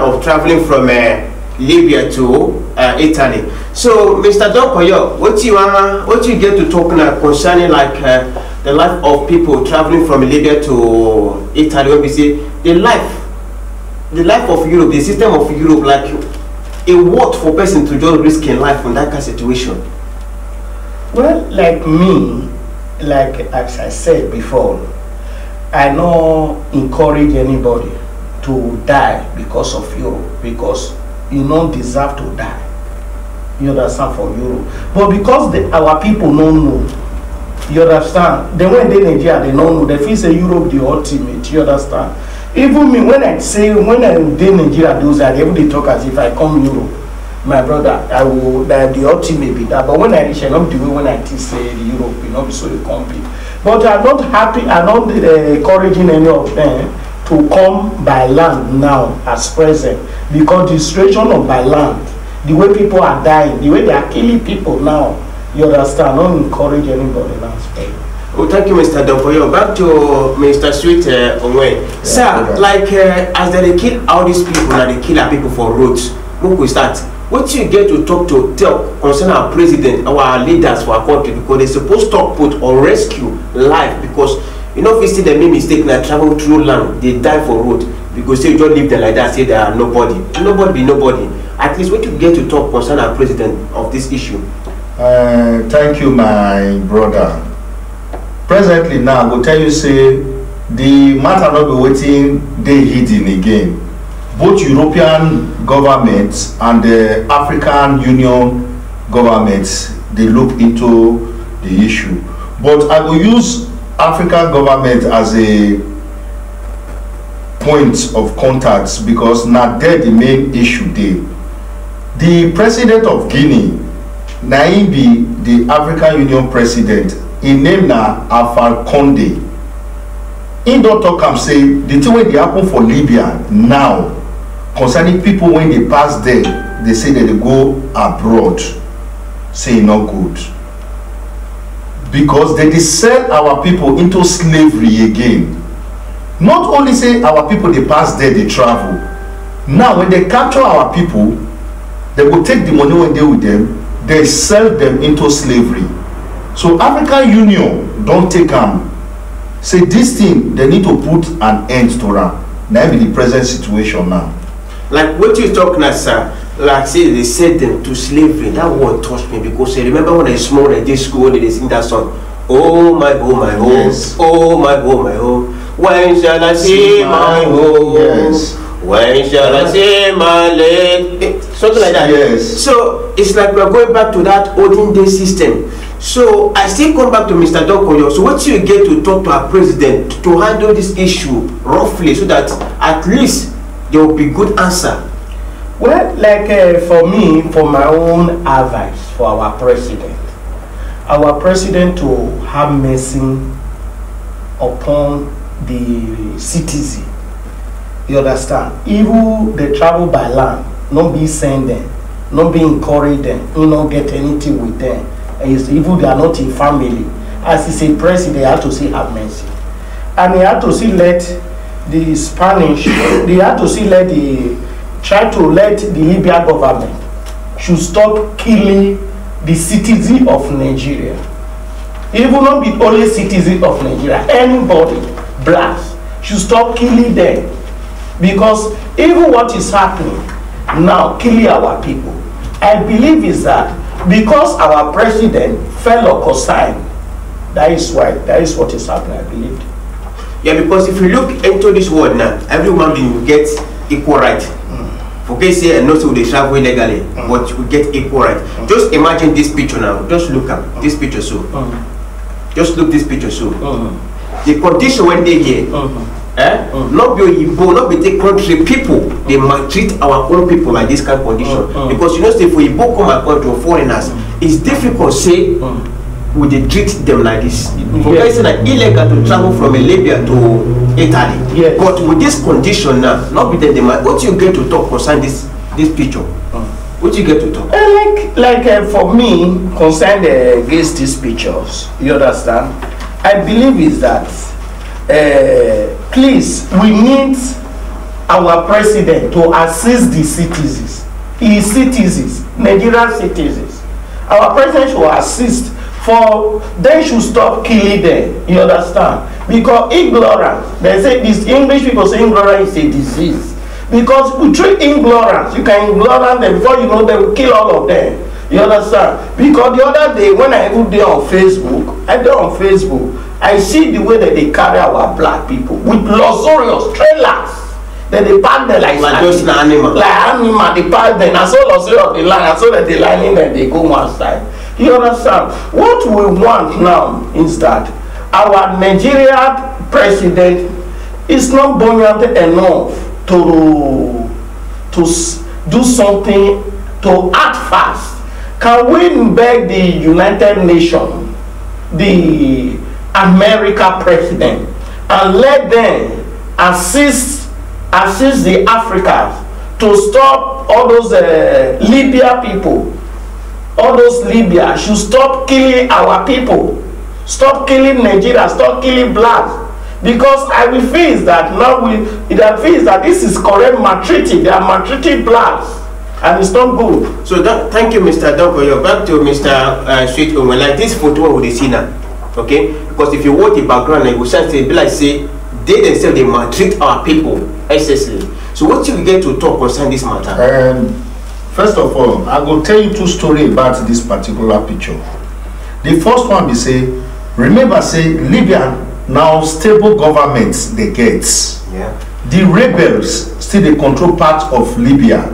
of traveling from Libya to Italy. So, Mr. Donkoyo, what you get to talk now concerning like the life of people traveling from Libya to Italy? When we say the life of Europe, the system of Europe, like a what for person to just risk in life in that kind of situation? Well, like me, like as I said before, I don't encourage anybody to die because of Europe, because you don't deserve to die. You understand, for Europe. But because our people don't know, you understand, then when they in Nigeria, they don't know, they feel say Europe the ultimate, you understand. Even me, when I in Nigeria, those are able to talk as if I come Europe, my brother, I will that the ultimate be that. But when I reach, I not the way when I say the Europe, you know, so you compete. But I'm not happy, I'm not encouraging any of them to come by land now as present, because the situation of by land, the way people are dying, the way they are killing people now, you understand, don't encourage anybody now. Well, thank you, Mr. Donkoyo. Back to Mr. Sweet Onwe. Yeah, sir, like as they kill all these people and they kill our people for roads, who could start? What you get to tell concerning our president, our leaders for our country, because they're supposed to put or rescue life, because you know if you see them make mistake and travel through land, they die for road, because they just leave them like that, say they are nobody. Nobody be nobody. At least what you get to talk concerning our president of this issue. Thank you, my brother. Presently now, I will tell you, say, the matter not be waiting, they hidden again. Both European governments and the African Union governments, they look into the issue. But I will use African government as a point of contact, because now there the main issue there. The president of Guinea, Naibi, the African Union president, in name na Alpha Conde. In don't talk and say the thing when they happen for Libya now, concerning people when they pass there, they say that they go abroad, say not good, because they sell our people into slavery again. Not only say our people they pass there, they travel. Now when they capture our people, they will take the money when they with them, they sell them into slavery. So African Union don't take them. Say this thing, they need to put an end to them. Now be the present situation now. Like what you talk now, sir, like say they sent them to slavery. That word touched me, because I remember when I was small at this school, they sing that song. Oh my home, yes. Oh my home. When shall I see my home? Yes. When shall I see my leg? Something like that. Yes. So it's like we're going back to that olden day system. So I still come back to Mr. Donkoyo. So what you get to talk to our president to handle this issue roughly, so that at least there will be good answer? Well, like for me, for my own advice for our president to have mercy upon the citizen. You understand? Even they travel by land, not be send them, not be encourage them, you not get anything with them. Even they are not in family. As he say president, they have to say have mercy. And they have to see let the Spanish, they have to see let try to let the Libyan government should stop killing the citizen of Nigeria. Even not be only citizen of Nigeria, anybody, blacks, should stop killing them. Because even what is happening now, killing our people, I believe is that because our president fell or co-signed, that is why, that is what is happening, I believe. Yeah, because if you look into this world now, every human being will get equal right. Okay, say and also they travel illegally, but we get equal right. Just imagine this picture now. Just look at this picture, so. Just look this picture, so. The condition when they here, not be Igbo, not be the country people, they maltreat our own people like this kind of condition. Because you know, say for Igbo come and country or foreigners, it's difficult say we they treat them like this. For guys say that illegal to travel from Libya to Italy. Yes. But with this condition now, not be them, what you get to talk concerning this picture? What you get to talk? Like for me, concerned against these pictures, you understand? I believe is that please, we need our president to assist the citizens, his citizens, Nigerian citizens. Our president should assist for, they should stop killing them, you understand? Because ignorance, they say, these English people say ignorance is a disease. Because we treat ignorance, you can ignorance them, before you know they will kill all of them. You understand? Because the other day when I go there on Facebook, I see the way that they carry our black people with luxurious trailers. Then they pack them like just an animal. Like animal, they pack them, and so luxurious the line, and so that they lining them, they go one side. You understand? What we want now is that our Nigerian president is not buoyant enough to do something, to act fast. Can we beg the United Nations, the America president, and let them assist the Africans to stop all those Libya people? All those Libya should stop killing our people, stop killing Nigeria, stop killing blacks. Because I will feel that now it feels that this is correct maltreating. They are maltreating blacks. And it's not good. So thank you, Mr. Donkoyo. Back to Mr. Sweet Owen. Like this photo we see now, okay? Because if you watch the background, like we say, they themselves they maltreat our people excessively. So what you get to talk concerning this matter? First of all, I will tell you two stories about this particular picture. The first one be say, remember say Libya now stable governments they get. Yeah. The rebels still they control part of Libya.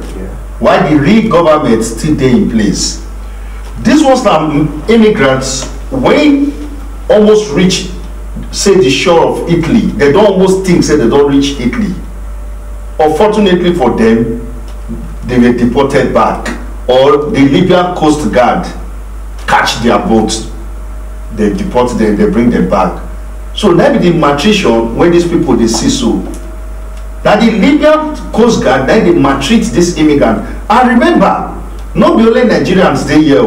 While the real government still there in place. These ones are immigrants when almost reach, say, the shore of Italy. They don't almost think, say, they don't reach Italy. Unfortunately for them, they were deported back. Or the Libyan Coast Guard catch their boats. They deport them, they bring them back. So now the maltreatment when these people they see so. That the Libyan Coast Guard, then they maltreat this immigrant. And remember, not only Nigerians they here,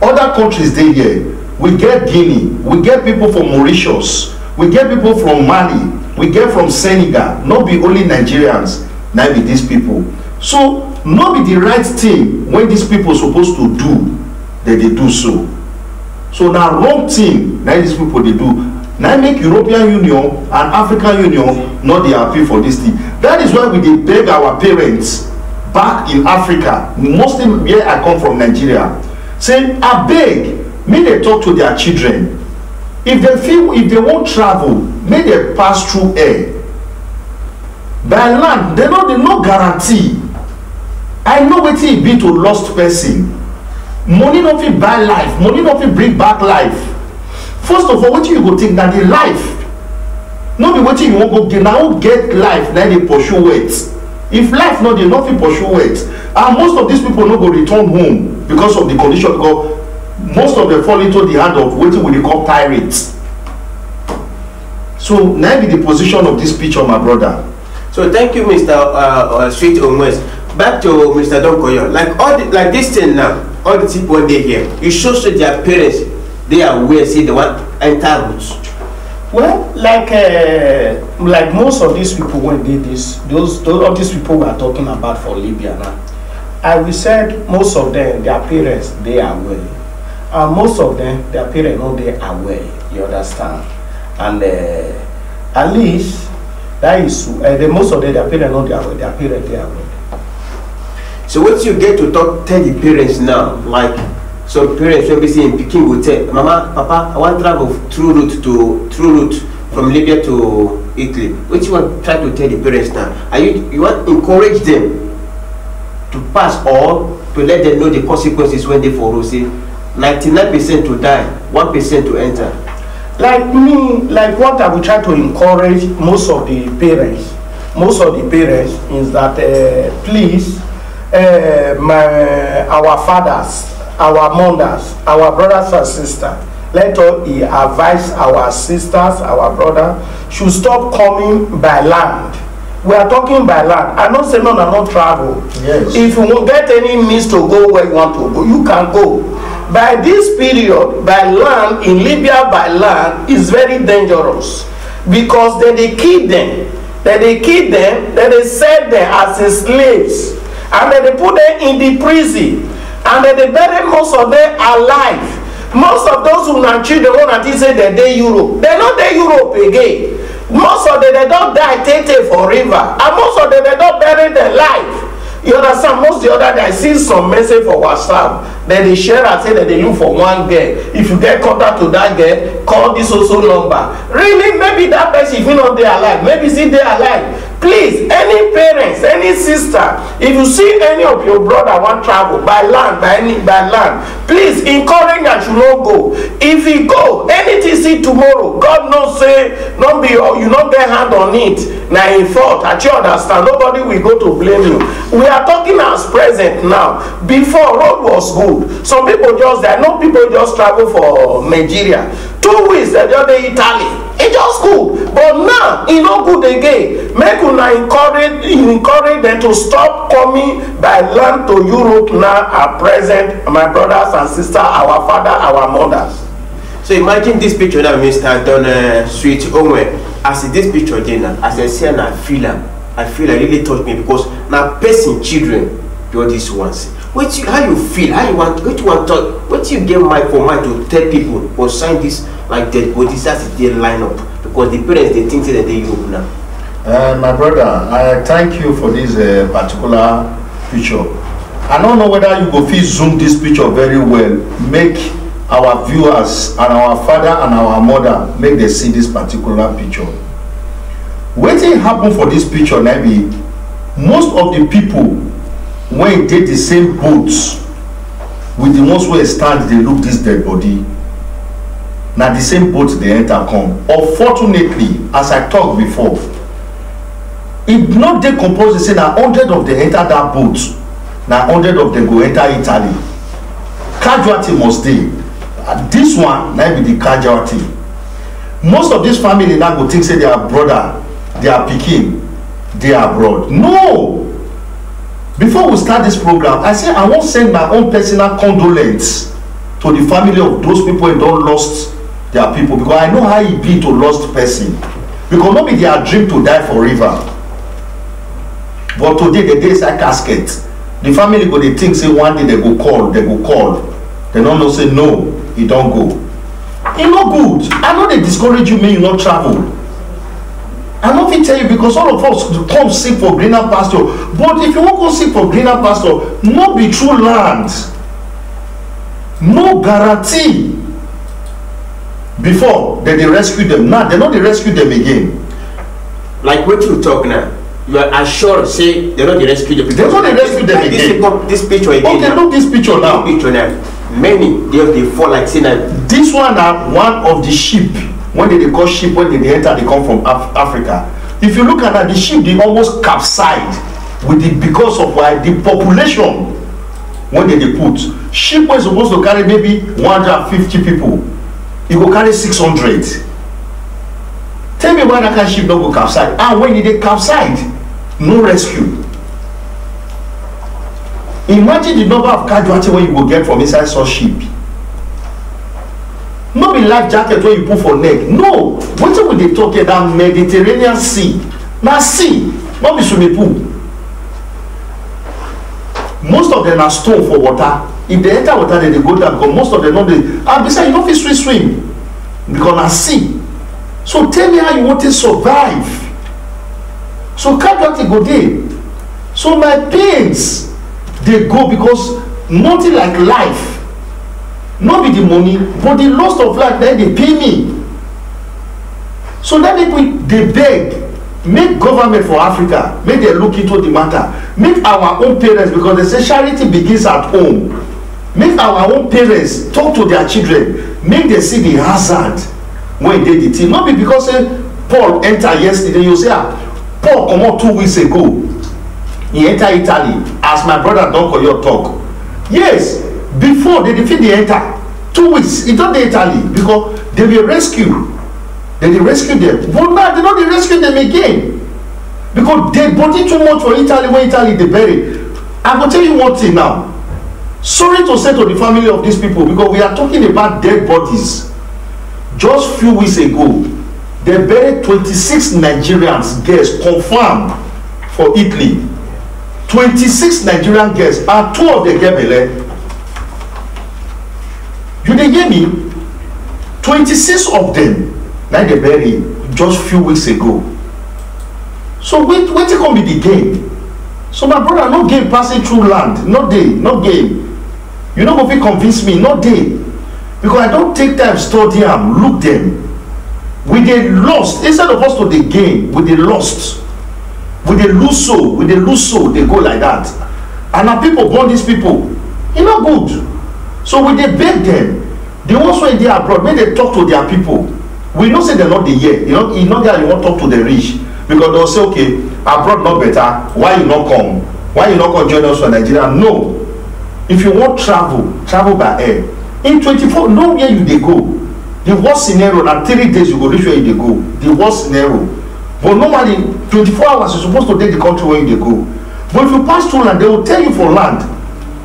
other countries they here. We get Guinea, we get people from Mauritius, we get people from Mali, we get from Senegal. Not be only Nigerians, now be these people. So not be the right thing when these people supposed to do, that they do so. So now wrong thing, now these people they do. Now make European Union and African Union not they happy for this thing. That is why we dey beg our parents back in Africa, mostly where I come from, Nigeria, say I beg, may they talk to their children. If they won't travel, may they pass through air. By land, they no guarantee. I know what it be to lost person. Money not fit buy life, money not fit bring back life. First of all, what you go think that the life, not be what you won't go get now, get life, then they pursue it. If life not, they not pursue it. And most of these people not go return home because of the condition, because most of them fall into the hand of waiting with the call pirates. So now be the position of this picture, my brother. So thank you, Mr. Sweet Onwes. Back to Mr. Donkoyo. Like this thing now, all the people they here, you show their parents. They are aware, see the one enter roots. Well, like most of these people when they did this, all these people we are talking about for Libya now, I will say most of them, their parents, they are aware. And most of them, their parents know they are aware, you understand? And at least, that is, most of them, their parents know they are aware, their parents, they are aware. So what you get to tell the parents now, like, so parents will be saying, Peking will tell, Mama, Papa, I want to travel through route from Libya to Italy. What you want to try to tell the parents now? You want to encourage them to pass or to let them know the consequences when they follow? Say 99% to die, 1% to enter. Like me, like what I will try to encourage most of the parents is that please, our fathers, our mothers, our brothers and sisters, let us advise our sisters, our brothers should stop coming by land. We are talking by land. I don't say no, not travel. Yes. If you won't get any means to go where you want to go, you can go. By this period, by land, in Libya by land, is very dangerous because then they kill them. then they kill them, then they sell them as slaves, and then they put them in the prison, and then they bury most of them alive. Most of those who na children wey na think say dem dey Europe, dem no dey Europe again. Most of them they don die tey for river, and most of them they don bury their life. You understand? Most the other day I see some message for WhatsApp, then they share and say that they look for one girl. If you get contact to that girl, call this also number. Really, maybe that person, if you know they alive, maybe see they alive. Please, any parents, any sister, if you see any of your brother want travel by land, by land, please encourage that you no go. If he go, anything see tomorrow, God knows say not be you not get hand on it. Now in fault, that you understand, nobody will go to blame you. We are talking as present now. Before, road was good. Some people just, I know people just travel for Nigeria. 2 weeks they just dey Italy. It just good, but now e no good again. Make una encourage them to stop coming by land to Europe now at present, my brothers and sisters, our father, our mothers. So imagine this picture that Mr. Don Sweet Onwe. As in this picture again, as I see and I feel it really touched me, because now person children do this once. How you feel? How you want? What you want to? What you get mind to tell people or sign this like dead bodies as they line up, because the parents they think that they Europe now. My brother, I thank you for this particular picture. I don't know whether you go fit zoom this picture very well, make our viewers and our father and our mother make them see this particular picture. Wetin happen for this picture, maybe most of the people when they the same boats with the ones who stand they look this dead body, now the same boat they enter come. Unfortunately, as I talked before, it not they compose say na 100 of them enter that boat, now 100 of them go enter Italy. Casualty must stay. This one might be the casualty. Most of this family now go think say their brother, their pikin, they are abroad. No. Before we start this program, I say I won't send my own personal condolence to the family of those people who don't lost their people, because I know how it be to lost person. Because not be their dream to die forever. But today the day is a casket. The family go they think say one day they go call. They don't know say no, you don't go. It's not good. I know they discourage you, may you not travel. I know if tell you, because all of us come seek for greener pasture. But if you won't go seek for greener pasture, not be true land. No guarantee. Before they rescue them. Now they know they rescue them again. Like what you talk now, you are assured say they know they rescue them. They know they rescue them again. This picture again. Okay, look this picture now. Many they fall like say that. This one are one of the sheep. When they call sheep, when they enter, they come from Africa. If you look at that, the sheep they almost capsized with the because of why the population when they put sheep was supposed to carry maybe 150 people, it will carry 600. Tell me why that kind of sheep don't go capsize. And when they capsize, no rescue. Imagine the number of casualties when you go get from inside such sheep. No be life jacket wey you put for neck. No, wetin we dey talk here that Mediterranean Sea, na sea, no be swimming pool. Most of them are stone for water. If they enter water, they go down, because most of them no dey. And besides, you no fit swim because na sea. So tell me how you want to survive. So casualty go dey. So my pains dey go because nothing like life. Not be the money, but the loss of life that they pay me. So that people they beg, make government for Africa, make them look into the matter, make our own parents, because they say charity begins at home. Make our own parents talk to their children, make them see the hazard when they did it. Not be because Paul entered yesterday, you say Paul come out 2 weeks ago. He entered Italy, as my brother don't call your talk. Yes. Before they defeat the enter 2 weeks, it don't dey Italy because they will rescue. They rescue them. But now they don't rescue them again. Because they body too much for Italy when Italy they bury. I will tell you one thing now. Sorry to say to the family of these people, because we are talking about dead bodies. Just few weeks ago, they buried 26 Nigerians girls confirmed for Italy. 26 Nigerian girls and 2 of them get belle. You dey hear me? 26 of them na they bury just few weeks ago. So wetin come be the game? So my brother, no game passing through land, no day, no game. You no go fit convince me, no day, because I don take time study am, look them. We dey lost instead of us to dey gain, we dey lost. We dey lose soul, dey go like that. And now people born these people, e no good. So we dey beg them, the ones wey dey abroad, make dem talk to their people. We know say dem no dey here, e no get how you wan talk to the rich, because dem say okay, abroad no better, why you no come? Why you no come join us for Nigeria? No. If you want travel by air. In 24, know where you dey go. The worst scenario na 3 days you go reach where you dey go. The worst scenario. But normally 24 hours you supposed to take the country where you dey go. But if you pass through land, they will tell you for land.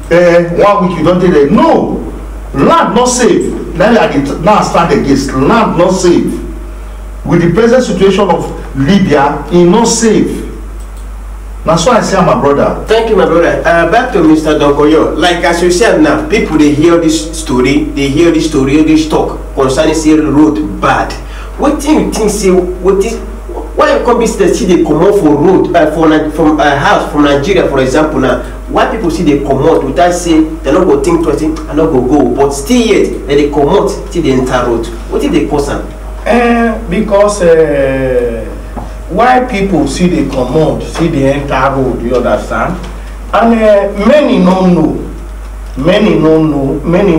1 week you don't take it. No, land not safe. Now I stand against land not safe. With the present situation of Libya, e not safe. That's why I say, my brother. Thank you, my brother. Back to Mr. Donkoyo. Like as you said now, people they hear this story, this talk concerning say road bad. What do you think? Say what is? Why you come be see they come out for road from a house from Nigeria, for example now? Why people see they come out without say they not go think twice, I not go, but still yet they come out till the entire road. What is the cause? Because why people see they come out, see they enter road, you understand? And many don't know, many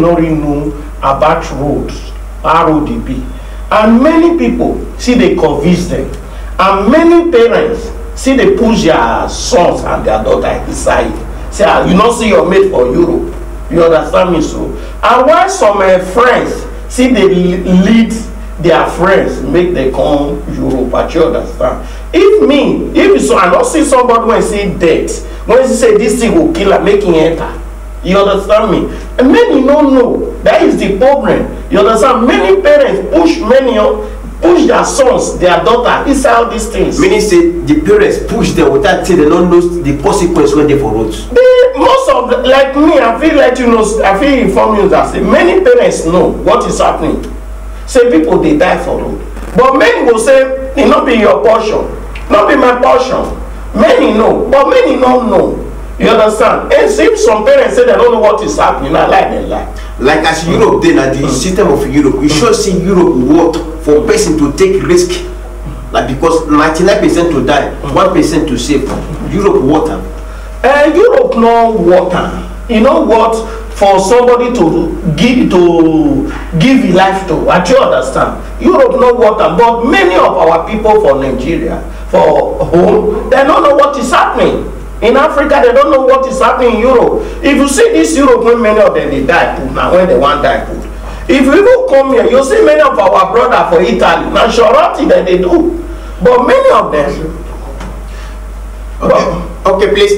don't really know about roads, RODP. And many people see they convince them. And many parents see they push their sons and their daughter inside. Say, you not see your mate for Europe. You understand me so? And why some friends see they lead their friends make them come Europe, but you understand? If so, I don't see somebody when see death, when he say this thing will kill her, make him enter. You understand me? And many don't know. That is the problem. You understand? Many parents push their sons, their daughter inside all these things. Meaning say the parents push them without say they don't know the consequence when they for roads. Most of the, like me, I feel let you know, I feel inform you that say many parents know what is happening. Say people they die for road. But many will say it not be your portion, not be my portion. Many know, but many don't know. You understand? And if some parents say they don't know what is happening, I like them lie. Like as Europe then at the system of Europe, you should see Europe work for a person to take risk. Like because 99% to die, 1% to save. Europe water. Europe no water. You know what? For somebody to give a life to, I do understand. Europe no water, but many of our people for Nigeria, for home, they don't know what is happening. In Africa, they don't know what is happening in Europe. If you see this Europe, when many of them they die, now when they want die, if you even come here, you see many of our brothers for Italy, now surety that they do, but many of them. Okay, please.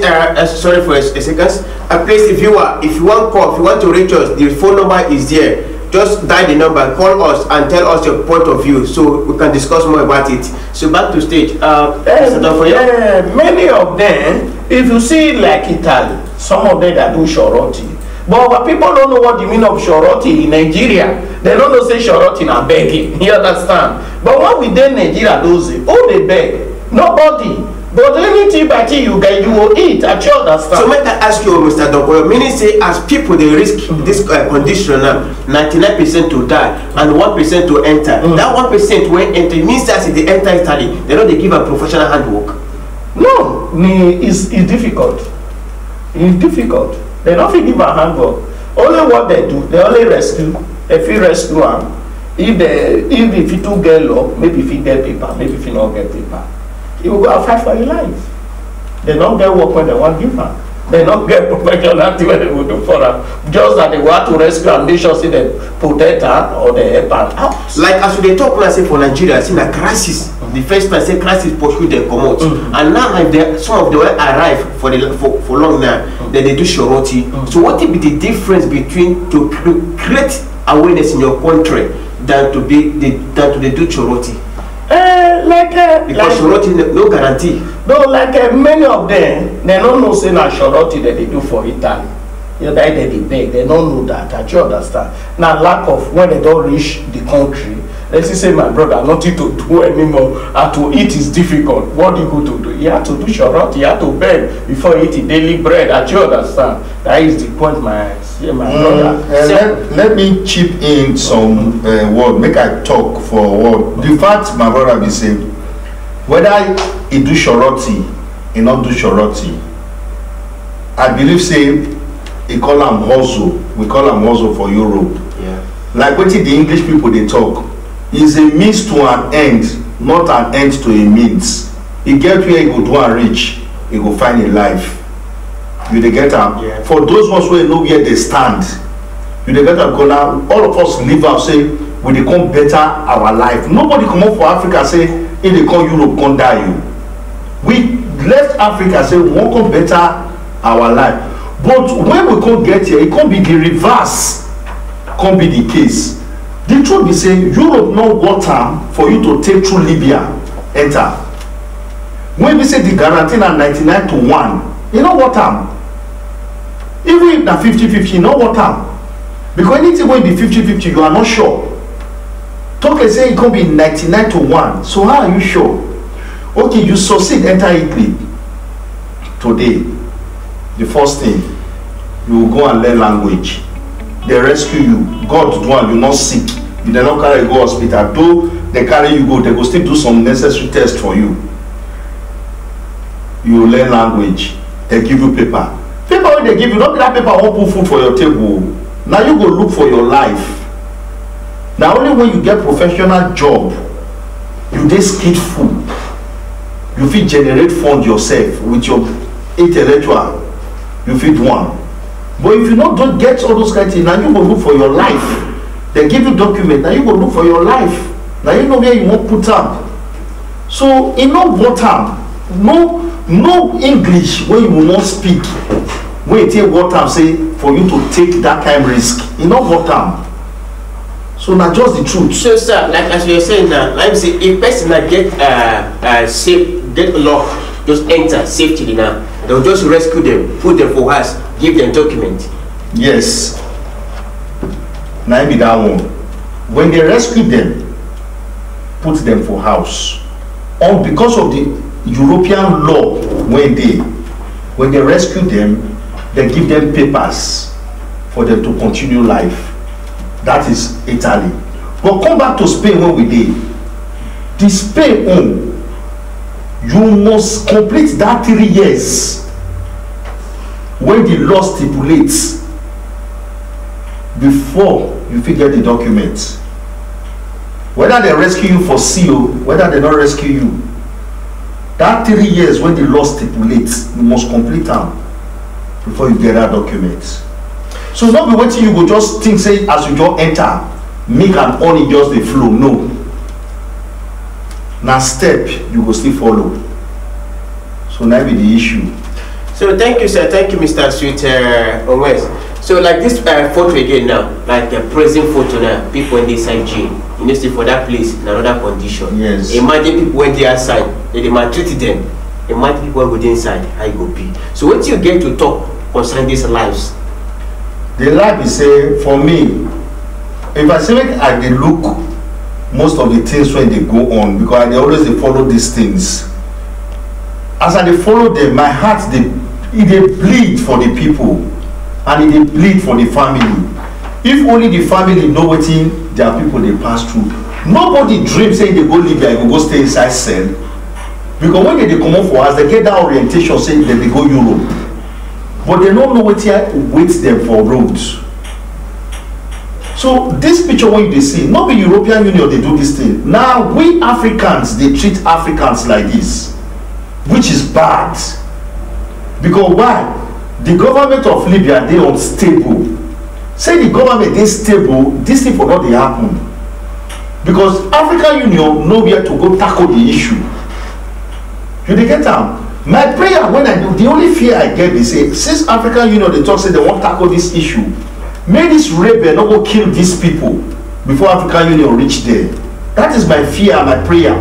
Sorry for a second. Please, if you want call, if you want to reach us, the phone number is there. Just dial the number, call us, and tell us your point of view, so we can discuss more about it. So back to stage. Many of them, if you see like Italy, some of them that do surety. But people don't know what the meaning of surety in Nigeria. They don't know say surety na begging. You understand? But what we do in Nigeria those days, oh they beg, nobody. But anything by thing you get, you will eat. I understand. So make I ask you, Mr. Donkoyo, meaning say as people they risk this condition, 99% to die and 1% to enter. That 1% will enter means that if they enter Italy, they don't they give a professional handwork. No, it's difficult. It's difficult. They don't give a handwork. Only what they do, they only rescue. If you rescue them, if you do get law, maybe if you get paper, maybe if you not get paper. You will go and fight for your life. They don't get work when they want to give her. They don't get professional activity when they will do for her. Just that they want to rescue and they should see them protect her or they help her out. Like as they talk when I say for Nigeria, I see a crisis. The first time I say crisis pursue them come out. And now like some of them arrive for long now, then they do surety. So what will be the difference between to create awareness in your country than to do surety? Because surety no guarantee. No, many of them, they don't know say na surety that they do for Italy. You know, they beg, they don't know that. I you understand. Now lack of when they don't reach the country, let's say my brother, nothing to do anymore. And to eat is difficult. What do you go to do? You have to do surety, you have to beg before you eat the daily bread. I you understand. That is the point, my brother. Let me chip in some word, make I talk for a word. The fact my brother be saying, whether he do surety, he not do surety, I believe say he call am hustle. We call am hustle for Europe. Yeah. Like wetin the English people they talk, is a means to an end, not an end to a means. He get where he go do and reach, he go find a life. You dey get am? Yeah. For those ones who know where they stand, you dey get am because now all of us live out say we dey come better our life. Nobody come up for Africa say if they come Europe come die you. We left Africa say we wan come better our life. But when we come get here, it can't be the reverse, can't be the case. The truth be say Europe no got time for you to take through Libya, enter. When we say the guarantee na 99-1, you know what time? Even if na 50-50, you know what time? Because anything will be 50-50, you are not sure. Talk and say it can be 99-1. So how are you sure? Okay, you succeed enter Italy today. The first thing, you will go and learn language. They rescue you. God do one, you not sick. You dey not carry you go hospital. Though they carry you go, they go still do some necessary tests for you. You will learn language. They give you paper. Paper when they give you, not be that paper won't put food for your table. Now you go look for your life. Now only when you get professional job, you dey skillful. You fit generate fund yourself with your intellectual. You fit one. But if you not don't get all those kind of things, now you go look for your life. They give you document, now you go look for your life. Now you know where you want put up. So in no water, no English when you will not speak. When you take water, say for you to take that kind of risk. In no water. So now just the truth. So sir, like as you are saying now, like I say, if person that get safe, get locked, just enter safely now. They'll just rescue them, put them for us, give them document. Yes. Now be that one. When they rescue them, put them for house. Or because of the European law, when they rescue them, they give them papers for them to continue life. That is Italy. But come back to Spain when we did. The Spain home, you must complete that 3 years when the law stipulates before you figure the documents. Whether they rescue you for CO, whether they not rescue you, that 3 years when the law stipulates, you must complete them before you get that document. So not be waiting, you go just think say as you just enter, make and honey just the flow. No. Now step you go still follow. So now be the issue. So thank you, sir. Thank you, Mr. Sweet Owens. So like this photo again now, like the present photo now, people in this side jail. You know, stay for that place in another condition. Yes. Imagine people went there outside, they maltreated them. Imagine people go inside, how you go be. So what you get to talk concerning these lives? The life is say for me, if I say I dey look most of the things when they go on, because I always dey follow these things. As I dey follow them, my heart dey bleed for the people and it dey bleed for the family. If only the family know wetin their people dey pass through. Nobody dream say they go Libya, they go stay inside cell. Because when they come up for us, they get that orientation saying that they go Europe. But they don't know wetin wait them for roads. So this picture when you see, not the European Union they do this thing. Now we Africans, they treat Africans like this, which is bad. Because why? The government of Libya, they unstable. Say the government is stable, this thing for not they happen. Because African Union know where to go tackle the issue. You dey get am? My prayer when I do, the only fear I get is say, since African Union they talk say they won't tackle this issue, may this rebel not go kill these people before African Union reach there. That is my fear and my prayer.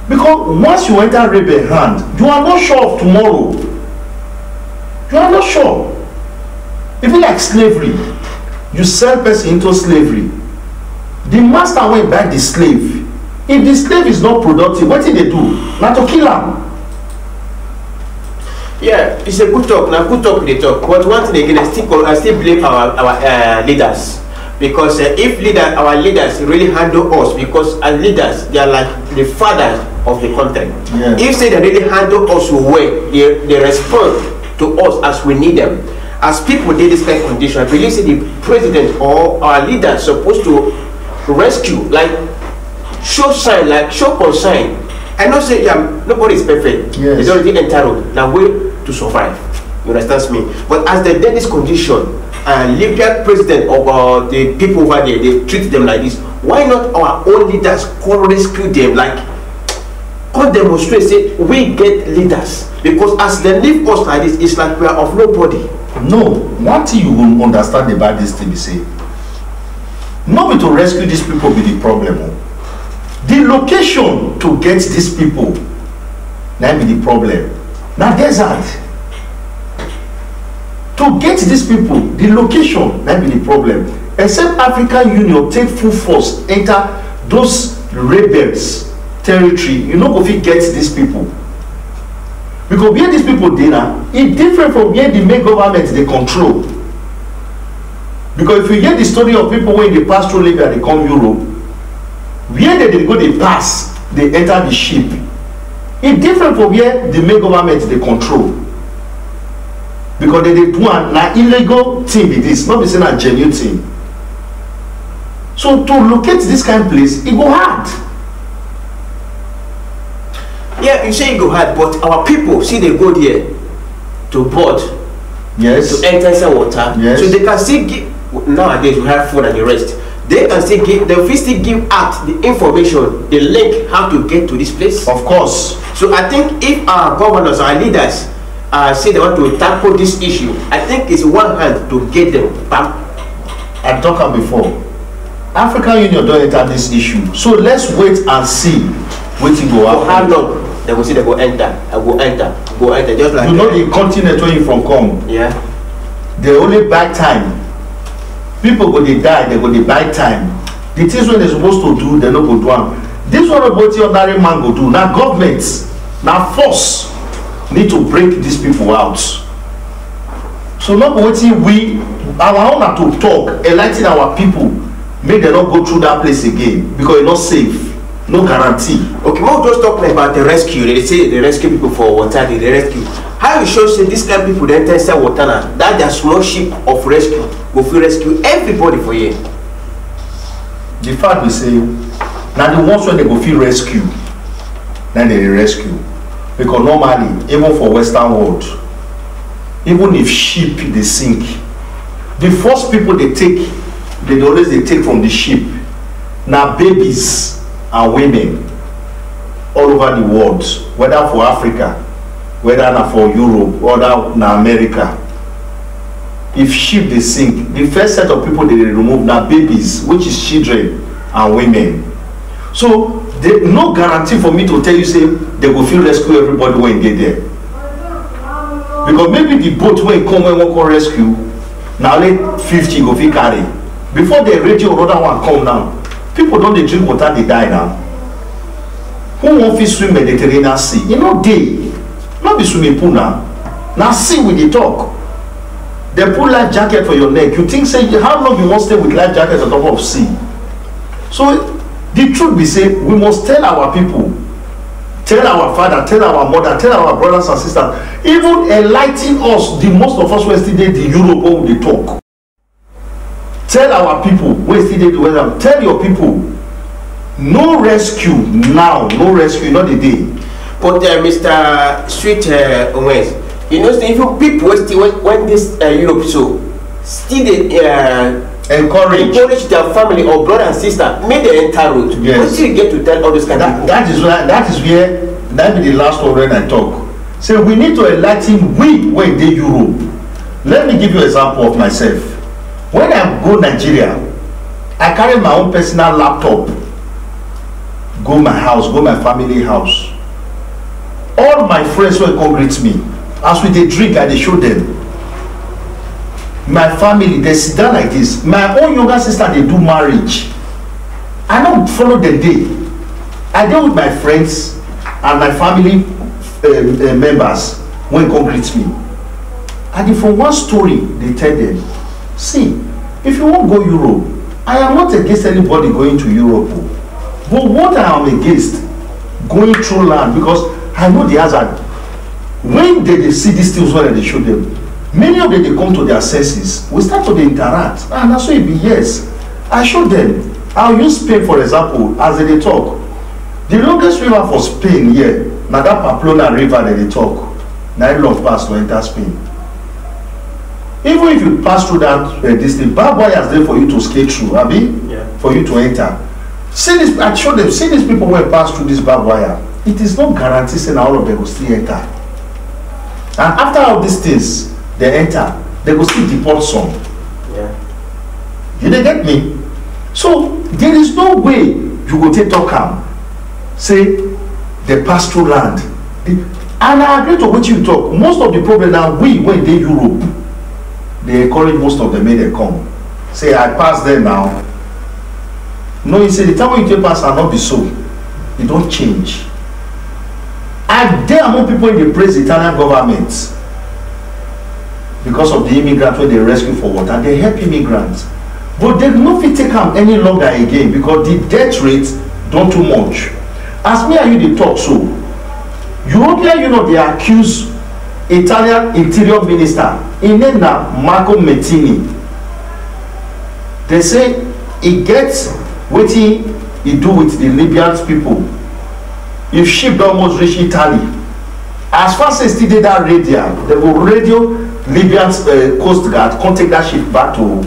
Because once you enter rebel hand, you are not sure of tomorrow. You are not sure. Even like slavery, you sell person into slavery. The master went buy the slave. If the slave is not productive, what did they do? Not to kill him. Yeah, it's a good talk. Now, good talk they talk. But one thing again, I still blame our leaders. Because if our leaders really handle us, because as leaders, they are like the fathers of the country. Yeah. If say they really handle us well, they respond to us as we need them. As people did this kind of condition, I believe say the president or our leaders supposed to rescue, like show sign, like show concern. I know say nobody is perfect. Yes. They don't really entitled. Now way to survive. You understand me? But as they did this condition, Libya president of the people over there, they treat them like this. Why not our own leaders come rescue them? Like, come demonstrate, say we get leaders. Because as they leave us like this, it's like we are of nobody. No, one thing you will understand about this thing is say, not be to rescue these people be the problem. The location to get these people, that be the problem. Now desert. To get these people, the location, that be the problem. Except African Union take full force, enter those rebels territory, you know go fit get these people. Because where these people dey now, it's different from where the main government they control. Because if you hear the story of people when they pass through Libya, they come Europe, where they go, they pass, they enter the ship. It's different from where the main government they control. Because they do an illegal thing with this, not be saying a genuine thing. So to locate this kind of place, it go hard. Yeah, you say it go hard, but our people see they go there to board, yes, to enter inside water, yes, so they can still give. Nowadays we have food and the rest. They can still give. They will still give out the information, the link how to get to this place. Of course. So I think if our governors, our leaders, say they want to tackle this issue, I think it's one hand to get them back. I talked about before. African Union don't enter this issue, so let's wait and see what it go happen. For how long? They will say they go enter, I go enter, just like you know the continent where you from come. Yeah. They only buy time. People go they die, they go they buy time. The things when they're supposed to do, they no go do them. This one about the ordinary man go do. Now government, now force need to break these people out. So not waiting we our own to talk, enlighten our people, make them not go through that place again because it's not safe. No guarantee. Okay, we'll just talking about the rescue. They say they rescue people for water, they rescue. How you show say this kind of people they enter inside water now? That their small ship of rescue will feel rescue everybody for you. The fact we say now the ones when they go feel rescue, then they rescue. Because normally, even for Western world, even if ship they sink, the first people they take, they always they take from the ship. Now babies and women all over the world, whether for Africa, whether na for Europe, or na America. If ship they sink, the first set of people they remove now babies, which is children and women. So there no guarantee for me to tell you say they go feel rescue everybody when they there. Because maybe the boat when come when one come rescue, now only 50 go fit carry. Before the radio another one come now. People don't they drink water, they die now. Who won't fit swim Mediterranean Sea? You know they not be swimming pool now. Now see with the talk. They put life jacket for your neck. You think say how long you want stay with life jacket on top of sea? So the truth be say we must tell our people, tell our father, tell our mother, tell our brothers and sisters, even enlighten us, the most of us when still dey the Europe when they talk. Tell our people when still dey the weather, tell your people, no rescue now, no rescue, not the day. But Mr. Sweet Owens, you know, even people still when this Europe so still they encourage their family or brother and sister make the enter road. Yes. What do you get to tell all those kind of people? That is where that be the last one when I talk. So we need to enlighten we when they Europe. Let me give you an example of myself. When I go Nigeria, I carry my own personal laptop. go my house, go my family house. All my friends will come greet me. As we dey drink, I dey show them. My family, they sit down like this. My own younger sister, they do marriage. I don't follow the day. I deal with my friends and my family members when come greet me. And if from one story, they tell them, see, if you won't go Europe, I am not against anybody going to Europe. But what I am against, going through land, because I know the hazard. When they see these things, when they show them, many of them, they come to their senses. We start to interact. And that's why it be, yes. I show them. I'll use Spain, for example, as they talk. The longest river for Spain here, now that Pamplona river that they talk, now it long pass to enter Spain. Even if you pass through that distance, barbed wire is there for you to skate through, Abi? Yeah. For you to enter. See this, I show them, see these people who pass through this barbed wire. It is not guaranteed saying all of them will still enter. And after all these things, they enter, they will still deport some. Yeah. Did they get me? So there is no way you go take talk am say they pass through land. And I agree to what you talk. Most of the problem now, we when they Europe, they encourage most of them may they come. Say I pass there now. No, you say the time when you take pass will not be so. It don't change. And there among people in the praise the Italian government because of the immigrants when they rescue for water, they help immigrants. But they no fit take them any longer again because the death rate don't too much. As me and you they talk so, European Union they accuse Italian Interior Minister in name na Marco Mettini. They say he gets wetin he do with the Libyan people. If ship don almost reach Italy, as fast as still dey that radio, they will radio Libyan coast guard come take that ship back to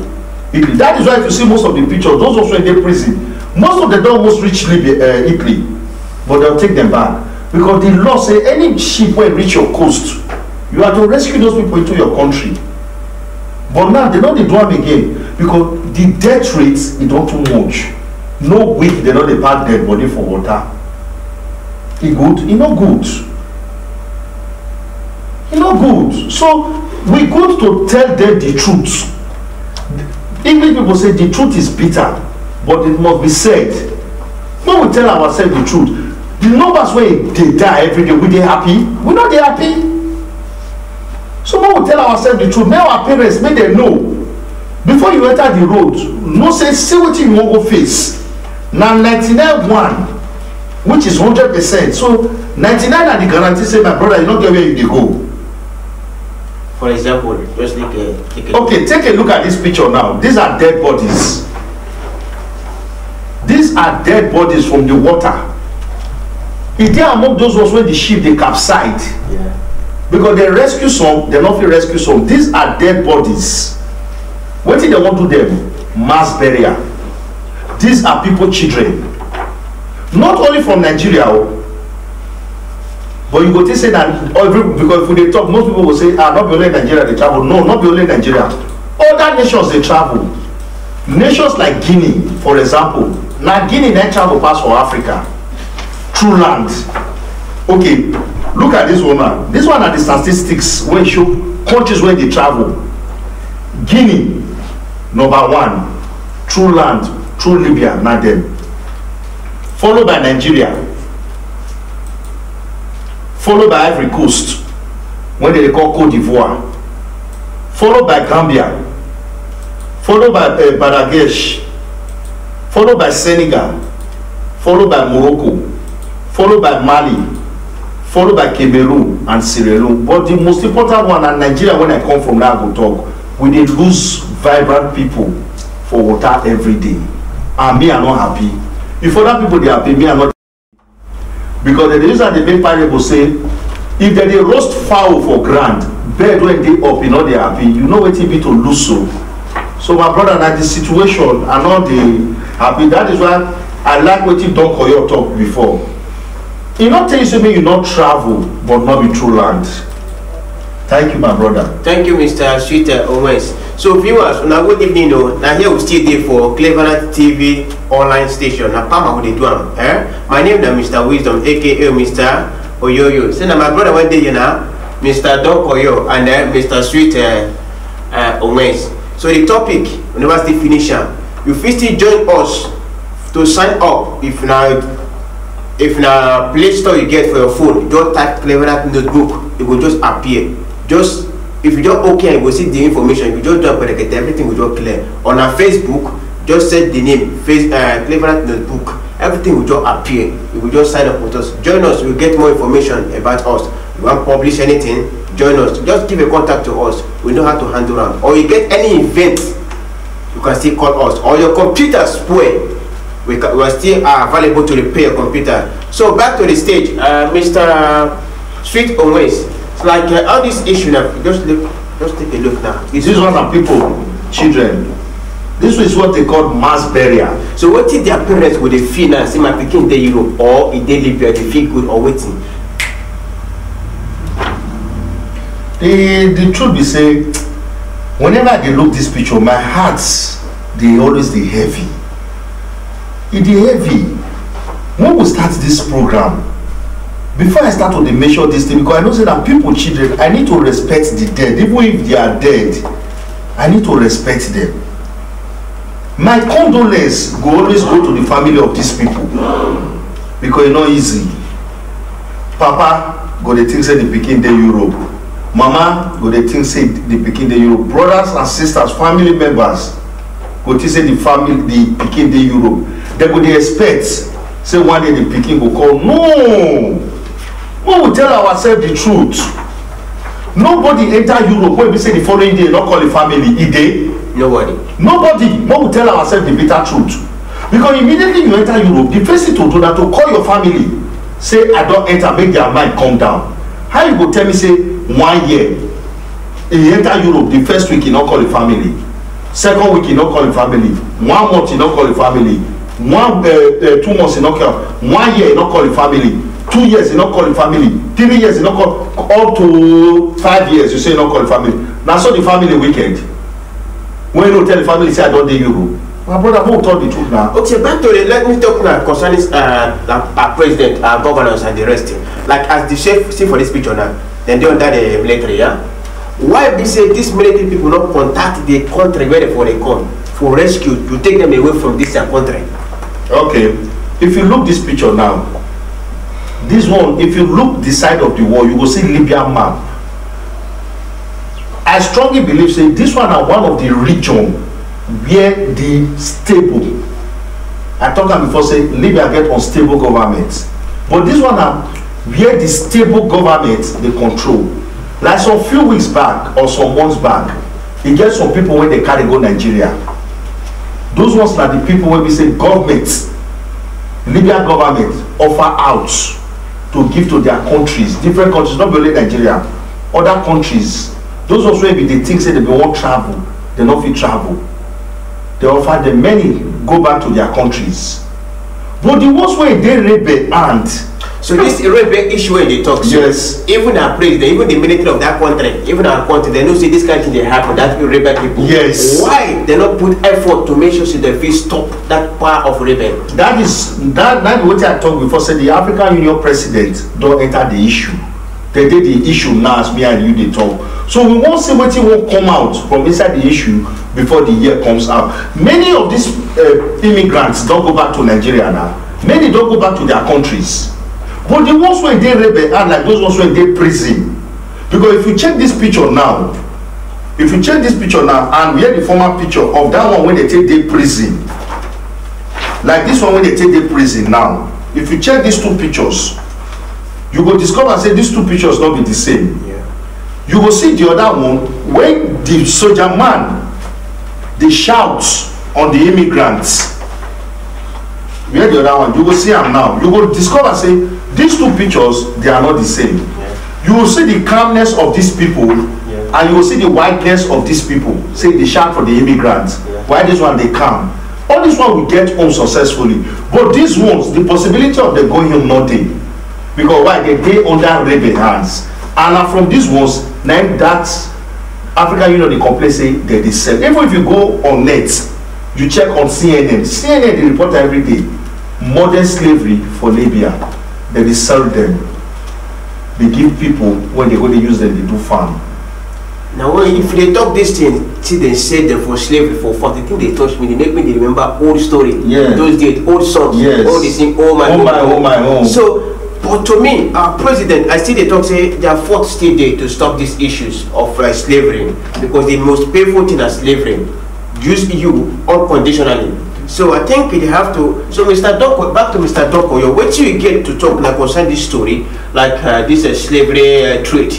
Italy. That is why if you see most of the pictures, those also in the prison, most of them don't almost reach Libya, Italy, but they'll take them back because the law say any ship will reach your coast, you have to rescue those people into your country. But now they don't do them again because the death rates is not too much. No week they don't dey pack dead body for water. E good? E no good. E no good. So we good to tell them the truth. English people say the truth is bitter, but it must be said. When we tell ourselves the truth, the numbers where they die every day, we dey happy? We not dey happy. So when we tell ourselves the truth, may our parents make them know. Before you enter the road, no say see what you wan go face. Now 99.1, which is 100%. So 99 are the guarantee say my brother you not get where you dey go. For example, just take a okay, take a look at this picture now. These are dead bodies. These are dead bodies from the water. Is there among those ones when the ship they capsized? Yeah. Because they rescue some, they not rescue some. These are dead bodies. What did they want to do them? Mass burial. These are people, children. Not only from Nigeria, but you go to say that because if they talk, most people will say, not be only in Nigeria they travel. No, not be only in Nigeria. Other nations they travel. Nations like Guinea, for example. Now Guinea they travel past for Africa through land. Okay, look at this one now. This one are the statistics when show countries where they travel. Guinea, #1, through land, through Libya, not them. Followed by Nigeria. Followed by Ivory Coast, when they call Cote d'Ivoire. Followed by Gambia. Followed by Bangladesh. Followed by Senegal. Followed by Morocco. Followed by Mali. Followed by Cameroon and Sierra Leone. But the most important one, and Nigeria, when I come from now, I go talk, we dey lose vibrant people for water every day. And me, I'm not happy. If other people they happy, me, I'm not. Because the reason they make parable say, if they roast fowl for grand, bird when they up, you know they happy. You know what it be to lose so. So my brother, that the situation, I know they happy. That is why I like what you don't call your talk before. You not tell you say me you not travel, but not be true land. Thank you, my brother. Thank you, Mr. Sweet Owens. So viewers, now good evening. Now here we still there for Cleverland TV online station. Now Pama would do my name is Mr. Wisdom, aka Mr. Oyoyo. So now my brother one day, you know, Mr. Doc Oyo and Mr. Sweet Owens. So the topic, whenever still finish, you still join us to sign up. If na Play Store you get for your phone, just type Cleverland notebook, it will just appear. Just if you just okay, you will see the information. If you just drop it, everything will just clear. On our Facebook, just set the name Cleverland notebook. Everything will just appear. You will just sign up with us. Join us. You will get more information about us. You want to publish anything? Join us. Just give a contact to us. We know how to handle them. Or you get any event, you can still call us. Or your computer spoil, we are still available to repair your computer. So back to the stage, Mr. Sweet Owens. It's like all this issue now. Just take a look now. This is one of people, children. This is what they call mass burial. So what did their parents would they feel now? See my picking in Europe or in Libya, they feel good or waiting? The truth be say, whenever they look this picture, my hearts they always they heavy. It is heavy. When we start this program, before I start to measure this thing, because I know that people, children, I need to respect the dead. Even if they are dead, I need to respect them. My condolence go always go to the family of these people, because it's not easy. Papa go the things say the pikin dey Europe, mama go the things say the pikin dey Europe, brothers and sisters, family members go think say the pikin dey Europe. They go dey expect say one day the pikin go call. No, we will tell ourselves the truth. Nobody enter Europe when we say the following day not call the family. E dey. Nobody. We will tell ourselves the bitter truth. Because immediately you enter Europe, the first thing to do that to call your family, say I don't enter, make their mind calm down. How you go tell me say 1 year you enter Europe, the first week you not call the family, second week you not call the family, 1 month you not call the family, 2 months you not call, 1 year you not call the family, 2 years you not call the family, 3 years you not call, up to 5 years you say you not call the family. Now so the family wicked. When you tell the family say I don't do Europe, my brother who told the truth now. Okay, back to the, let me talk now concerning our president, our governors and the rest. Like as the chef see for this picture now, then they under the military, yeah. Why be say these military people not contact the country where they come for rescue to take them away from this country? Okay, if you look this picture now, this one, if you look the side of the wall, you will see Libyan map. I strongly believe say this one are one of the region where the stable, I talked about before say Libya get unstable government, but this one are where the stable government they control. Like some few weeks back or some months back, you get some people when they carry go Nigeria. Those ones are the people where we say government, Libyan government offer out to give to their countries, different countries, not only Nigeria, other countries. Those ones where they think say they won't travel, they not fit travel. They offer them many go back to their countries. But the ones where they rebel and so this rebel issue when they talk, so yes, even our president, even the military of that country, even our country, they know say this kind of thing they happen, that rebel people. Yes. Why they not put effort to make sure so they feel stop that power of rebel? That is that what I talked before. Say the African Union president don't enter the issue. They did the issue now as me and you they talk. So we won't see what won't come out from inside the issue before the year comes out. Many of these immigrants don't go back to Nigeria now. Many don't go back to their countries. But the ones where they rebel are like those ones where they prison. Because if you check this picture now, and we have the former picture of that one when they take their prison, like this one when they take their prison now, if you check these two pictures, you will discover say these two pictures not be the same. Yeah. You will see the other one when the soldier man they shout on the immigrants. Where the other one, you will see them now. You will discover say these two pictures they are not the same. Yeah. You will see the calmness of these people, yeah, and you will see the whiteness of these people. Say they shout for the immigrants. Yeah. Why this one they calm? All this one will get home successfully. But these ones, the possibility of them going home not there. Because why they under rebel hands, and from these ones now that African Union, they complain, say they sell. Even if you go on net, you check on CNN, they report every day, modern slavery for Libya, they sell them. They give people, when they go to use them, they do farm. Now, if they talk this thing, see, they say them for slavery for 40, think they touch me, they make me remember old story. Yeah. Those days, old songs, yes. all this thing, oh my. So, but to me, our president, I see they talk, say, they are fought still there to stop these issues of slavery, because the most painful thing is slavery. Use you unconditionally. So I think they have to. So Mr. Doko, back to Mr. Doko, what do you get to talk now concern this story, like this slavery trade?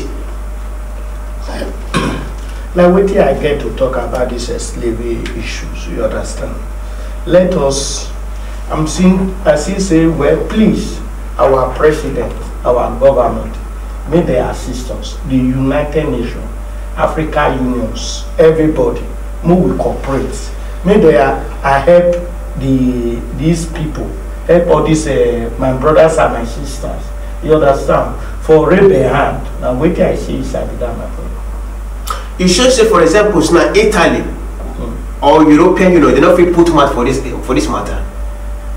Now, what I get to talk about these slavery issues, you understand? Let us, I see say, well, please, our president, our government, may they assist us, the United Nations, African Unions, everybody, may we cooperate. May they help these people, help all these, my brothers and my sisters, you understand? For raise their hand. Now, what I see is that, my brother. You should say, for example, now Italy or European Union, they don't feel put mat for this matter,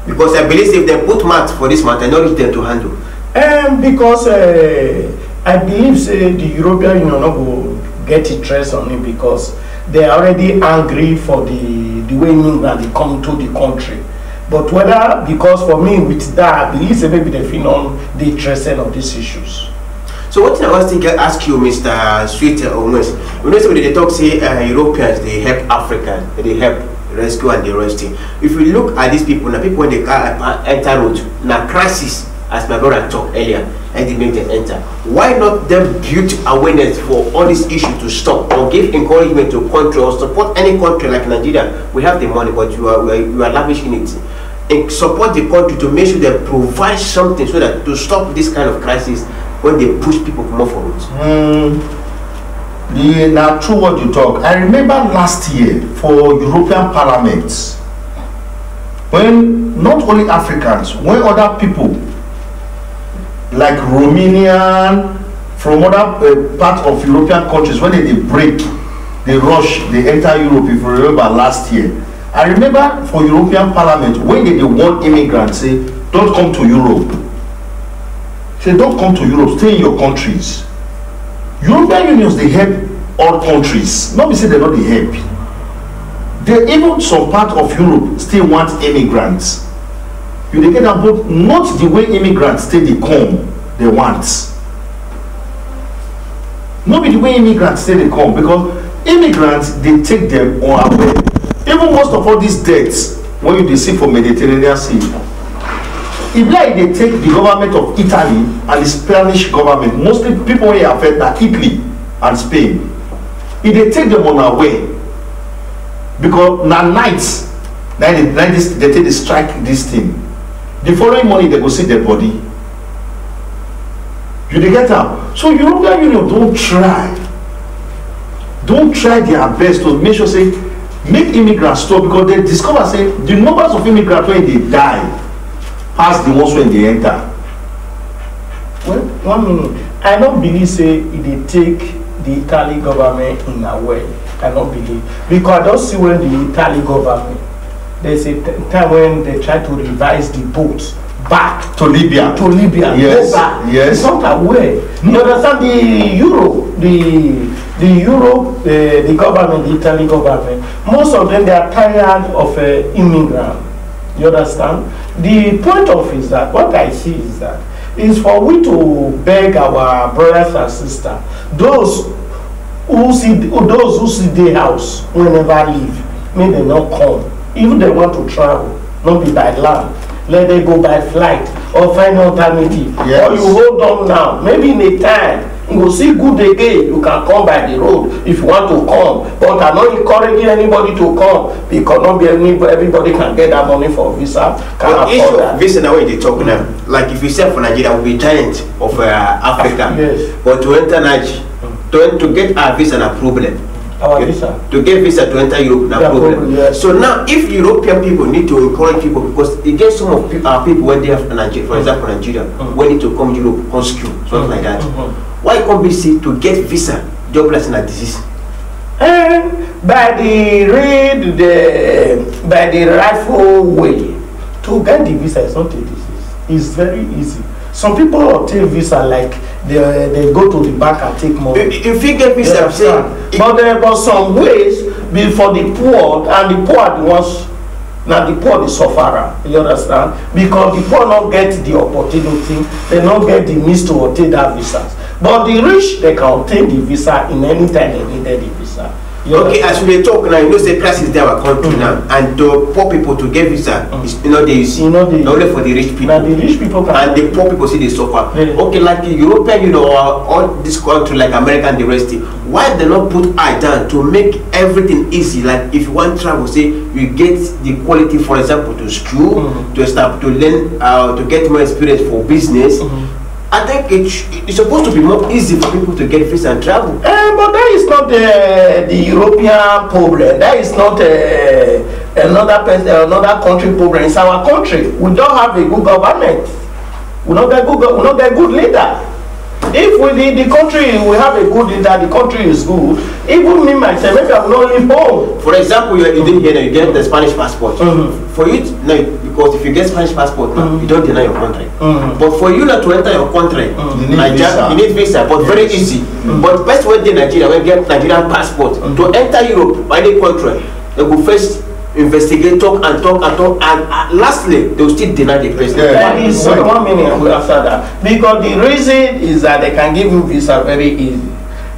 because I believe if they put mat for this matter, not reach them to handle. Because I believe say the European Union not go get interest on it, because they are already angry for the way England they come to the country. But whether, because for me with that, I believe say maybe they feel on the interest of these issues. So what I was thinking, ask you, Mr. Sweet almost. When they talk, say Europeans, they help Africans, they help rescue and the rest. If we look at these people, now people when they enter road, now crisis, as my brother talked earlier, and they make them enter. Why not them build awareness for all these issues to stop, or give encouragement to country or support any country like Nigeria? We have the money, but you are lavishing it. And support the country to make sure they provide something so that to stop this kind of crisis when they push people to move forward. Now, true what you talk. I remember last year for European Parliament, when not only Africans, when other people like Romanian from other part of European countries, when they break, they rush, they enter Europe. If you remember last year, I remember for European Parliament when they want immigrants say, don't come to Europe. Say, don't come to Europe, stay in your countries. European unions, they help all countries. Not be say they not they help. They even some part of Europe still want immigrants. You they get that, but not the way immigrants stay they come, they want. Not be the way immigrants stay they come, because immigrants they take them on our way. Even most of all these deaths when you they see for Mediterranean Sea. If like they take the government of Italy and the Spanish government, mostly people who are affected are Italy and Spain. If they take them on our way, because now nights, they take the strike this thing. The following morning they go see their body. You they get out. So European Union don't try their best to make sure say make immigrants stop, because they discover say the numbers of immigrants when they die pass the ones when they enter. Well, 1 minute. I don't believe say they take the Italian government in a way. I don't believe, because I don't see when the Italian government, there's a time when they try to revise the boats back to Libya. Yes. Go back. Yes. It's not a way. You understand the government, the Italian government, most of them they are tired of immigrants. You understand? The point of is that what I see is that is for we to beg our brothers and sisters, those who see their house will never leave, may they not come. Even they want to travel, not be by land, let them go by flight or find alternative. Yes. Or you hold on now, maybe in a time you will see good again, you can come by the road if you want to come. But I'm not encouraging anybody to come, because not be everybody can get that money for visa. But issue of visa now when they talk now, like if you say for Nigeria will be giant of Africa. Yes. But to enter Nigeria, to get a visa na problem. Our visa. To get visa to enter Europe na problem. Yes. So now if European people need to encourage people, because again some of our people when they have Nigeria, for example Nigeria, when need to come Europe, on school, something like that. Why can't we see to get visa jobless and a disease? By the rightful way to get the visa is not a disease. It's very easy. Some people obtain visa like they go to the bank and take money. If you get visa, but there are some ways for the poor, and the poor are the ones. Now the poor, the sufferer, you understand? Because the poor not get the opportunity, they not get the means to obtain that visa. But the rich, they can obtain the visa in any time they needed the visa. Okay, as we talk now, you know, say crisis there our country now, and the poor people to get visa is only for the rich people. The rich people can, and the poor people see they suffer. Okay, like the European, or all this country like America and the rest, why they not put eye down to make everything easy? Like if you want to travel, say you get the quality, for example, to school, to start to learn, to get more experience for business. I think it's supposed to be more easy for people to get visa and travel. But that is not the European problem. That is not another country problem. It's our country. We don't have a good government. We not get good leader. If the country we have a good leader, the country is good. Even me myself, maybe I will not live home. For example, you didn't here, you get the Spanish passport. For you, because if you get Spanish passport now, you don't deny your country. But for you not to enter your country, you need visa, but very easy. But best way in Nigeria, when you get Nigerian passport to enter Europe by the country, they will first investigate, talk, and lastly, they will still deny the president. That is 1 minute after that. Because the reason is that they can give you visa very easy.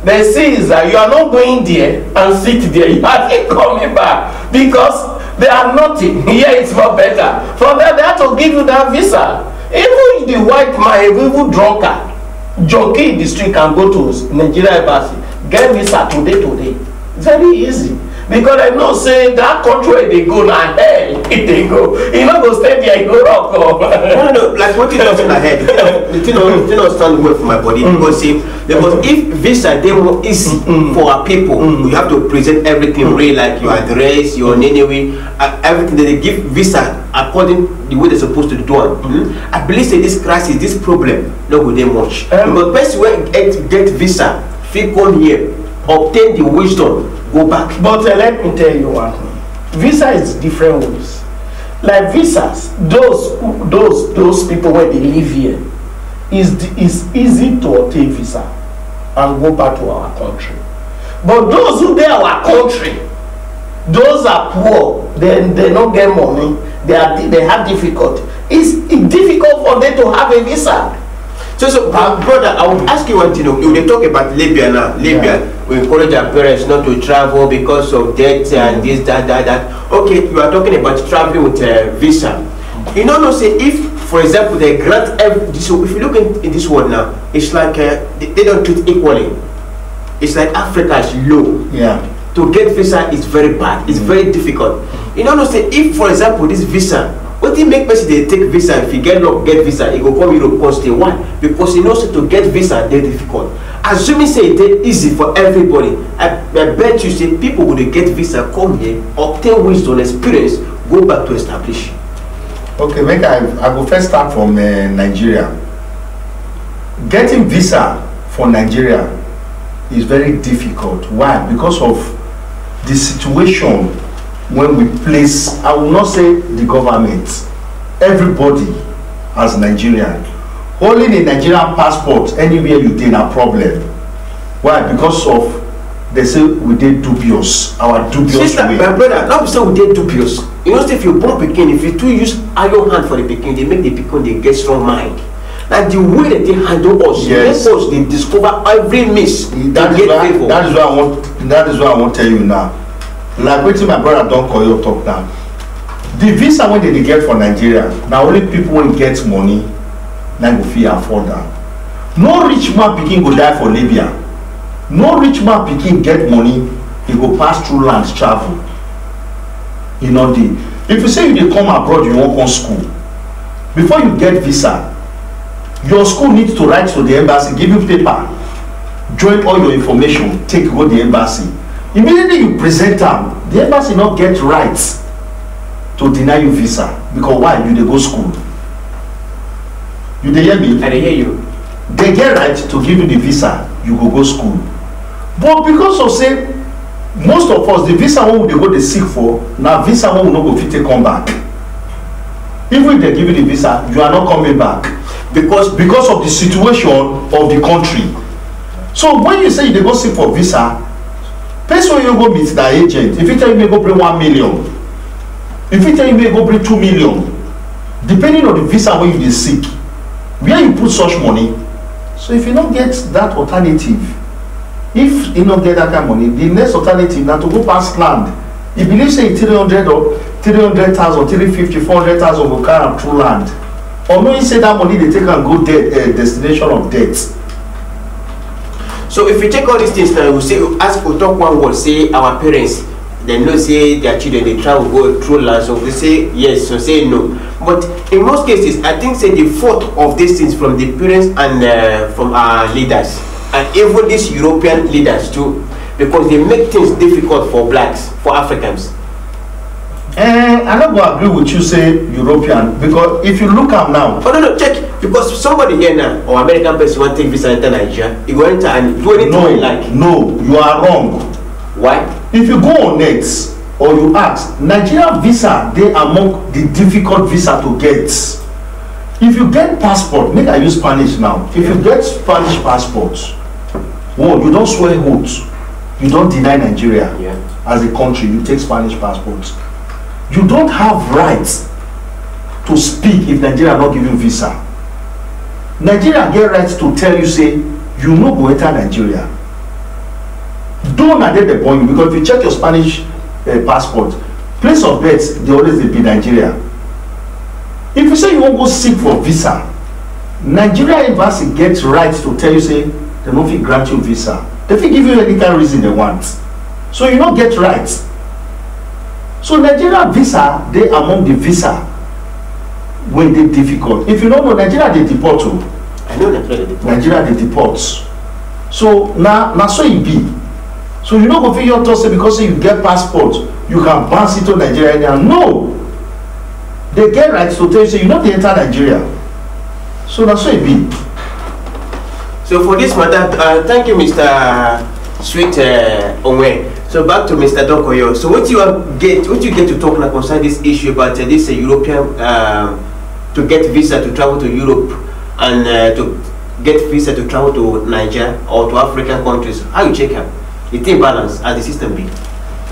They see is that you are not going there and sit there. You are not coming back because they are nothing. Here it's more better. From there, they have to give you that visa. Even the white man, even drunkard, junkie in the street can go to Nigeria embassy, get visa today. Very easy. Because I know say that country where they go na hell if they go. You know go stay there, you go rock up. No, like what you talking ahead. The thing not stand well for my body because if visa they more easy for our people, we have to present everything real, like your address, your name, everything that they give visa according the way they're supposed to do it. I believe say this crisis, this problem, no go there much. Because best way get visa, feel come here, obtain the wisdom. Go back. But let me tell you one thing. Visa is different ways. Like visas, those people where they live here, is easy to obtain visa and go back to our country. But those who they our country, those are poor. They don't get money. They have difficulty. It's difficult for them to have a visa. So brother, I would ask you one thing. They talk about Libya now. Libya, we encourage our parents not to travel because of debt and this, that. Okay, you are talking about traveling with a visa. You know, say if, for example, they grant so if you look in this world now, it's like they don't treat equally. It's like Africa is low. Yeah. To get visa is very bad. It's very difficult. You know, say if, for example, this visa. What do you make person they take visa? If you get visa, you go come Europe and stay. Why? Because you know say to get visa they're difficult. Assuming say it's easy for everybody, I bet you say people would get visa, come here, obtain wisdom, experience, go back to establish. Okay, make I go first start from Nigeria. Getting visa for Nigeria is very difficult. Why? Because of the situation. When we place, I will not say the government, everybody as Nigerian, holding a Nigerian passport anywhere you take a problem. Why? Because of, they say we did dubious, our dubious Sister, way. My brother, now we say we did dubious. You know, if you born Pekin, if you use iron hand for the Pekin, they make the Pekin, they get strong mind. Like the way that they handle us, yes. They discover every miss. That is what I want to tell you now. Like wetin my brother don call you talk now. The visa wey they get for Nigeria, na only people wey get money na go fit afford am. No rich man pikin go die for Libya. No rich man pikin get money, he go pass through land travel. You know the. If you say you dey come abroad, you wan come school. Before you get visa, your school needs to write to the embassy, give you paper, join all your information, take go the embassy. Immediately you present them, the embassy not get rights to deny you visa. Because why? You dey go school. You dey hear me? I dey hear you. They get right to give you the visa, you go school. But because of say most of us the visa wey we dey go dey seek for na visa wey we no go fit take come back. Even if they give you the visa, you are not coming back because of the situation of the country. So when you say you dey go seek for visa, person wey you go meet na agent. If he tell you make go bring 1 million, if he tell you make go bring 2 million, depending on the visa wey you dey seek, where you put such money. So if you no get that alternative, if you no get that kind of money, the next alternative na to go pass land. You believe say 300 or 300,000, 350, 400,000 go carry am through land, or knowing say that money dey take am go destination of death. So if you check all these things now, we say, ask for talk one word, say our parents, they know say their children they travel go through land, so they say yes, so say no. But in most cases, I think say the fault of these things from the parents and from our leaders, and even these European leaders too, because they make things difficult for blacks, for Africans. I don't go agree with you say European, because if you look at now. Oh no, check, because somebody here now or American person want to take visa enter Nigeria, you go enter and do anything you like. No, you are wrong. Why? If you go on net or you ask, Nigeria visa they among the difficult visa to get. If you get passport, make I use Spanish now. If you get Spanish passport, well, you don't swear oath, you don't deny Nigeria as a country. You take Spanish passport. You don't have rights to speak if Nigeria not give you visa. Nigeria get rights to tell you say you no go enter Nigeria. Don't na the point, because if you check your Spanish passport, place of birth they always be Nigeria. If you say you won't go seek for visa, Nigeria embassy gets rights to tell you say they no fit grant you visa. They fit give you any kind of reason they want. So you don't get rights. So Nigeria visa they among the visa when they difficult. If you don't know, Nigeria they deport too. I know Nigeria they deport. So now so it be. So you don't go figure out say because you get passport, you can bounce into Nigeria. No, they get rights to tell you say you not enter Nigeria. So that's so it be. So for this matter, thank you, Mr. Sweet Onwe. So back to Mr. Dokoyo. So what you get to talk now concerning this issue about this European to get visa to travel to Europe and to get visa to travel to Nigeria or to African countries? How you check them? The thing balance as the system be?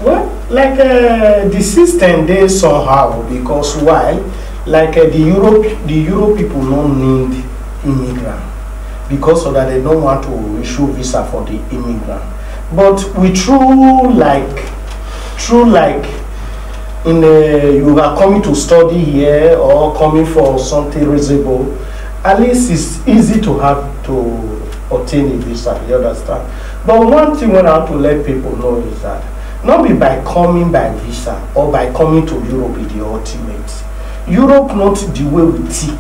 Well, like the system they somehow, because why? Like the Europe people don't need immigrant because of that they don't want to issue visa for the immigrant. But we true like in you are coming to study here or coming for something reasonable, at least it's easy to have to obtain a visa, you understand? But one thing when I have to let people know is that not be by coming by visa or by coming to Europe is the ultimate. Europe not the way we think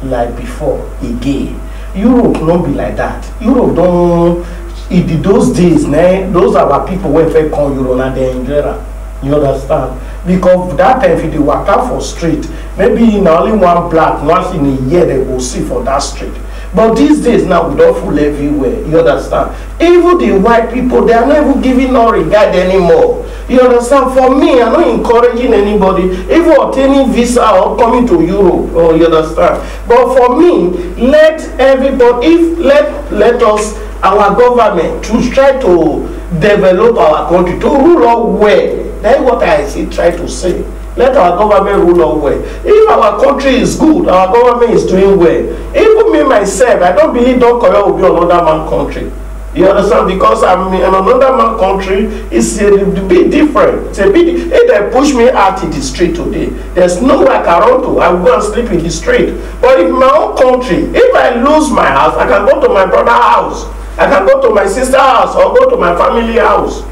like before again. Europe not be like that. Europe don't in those days, those are our people when they come Europe and they enjoy that. You understand? Because that time if they walk out for street, maybe in only one black once in a year they will see for that street. But these days now we don't fool everywhere. You understand? Even the white people, they are not even giving no regard anymore. You understand? For me, I'm not encouraging anybody, even obtaining visa or coming to Europe. Oh, you understand? But for me, let everybody, let us, our government, to try to develop our country, to rule out well. That's what I see, try to say. Let our government rule out well. If our country is good, our government is doing well. Even me myself, I don't believe Korea will be another man country. You understand? Because I'm in another man country, it's a bit different. It's a bit. If they push me out in the street today, there's no way I can run to. I will go and sleep in the street. But in my own country, if I lose my house, I can go to my brother's house. I can go to my sister's house or go to my family house.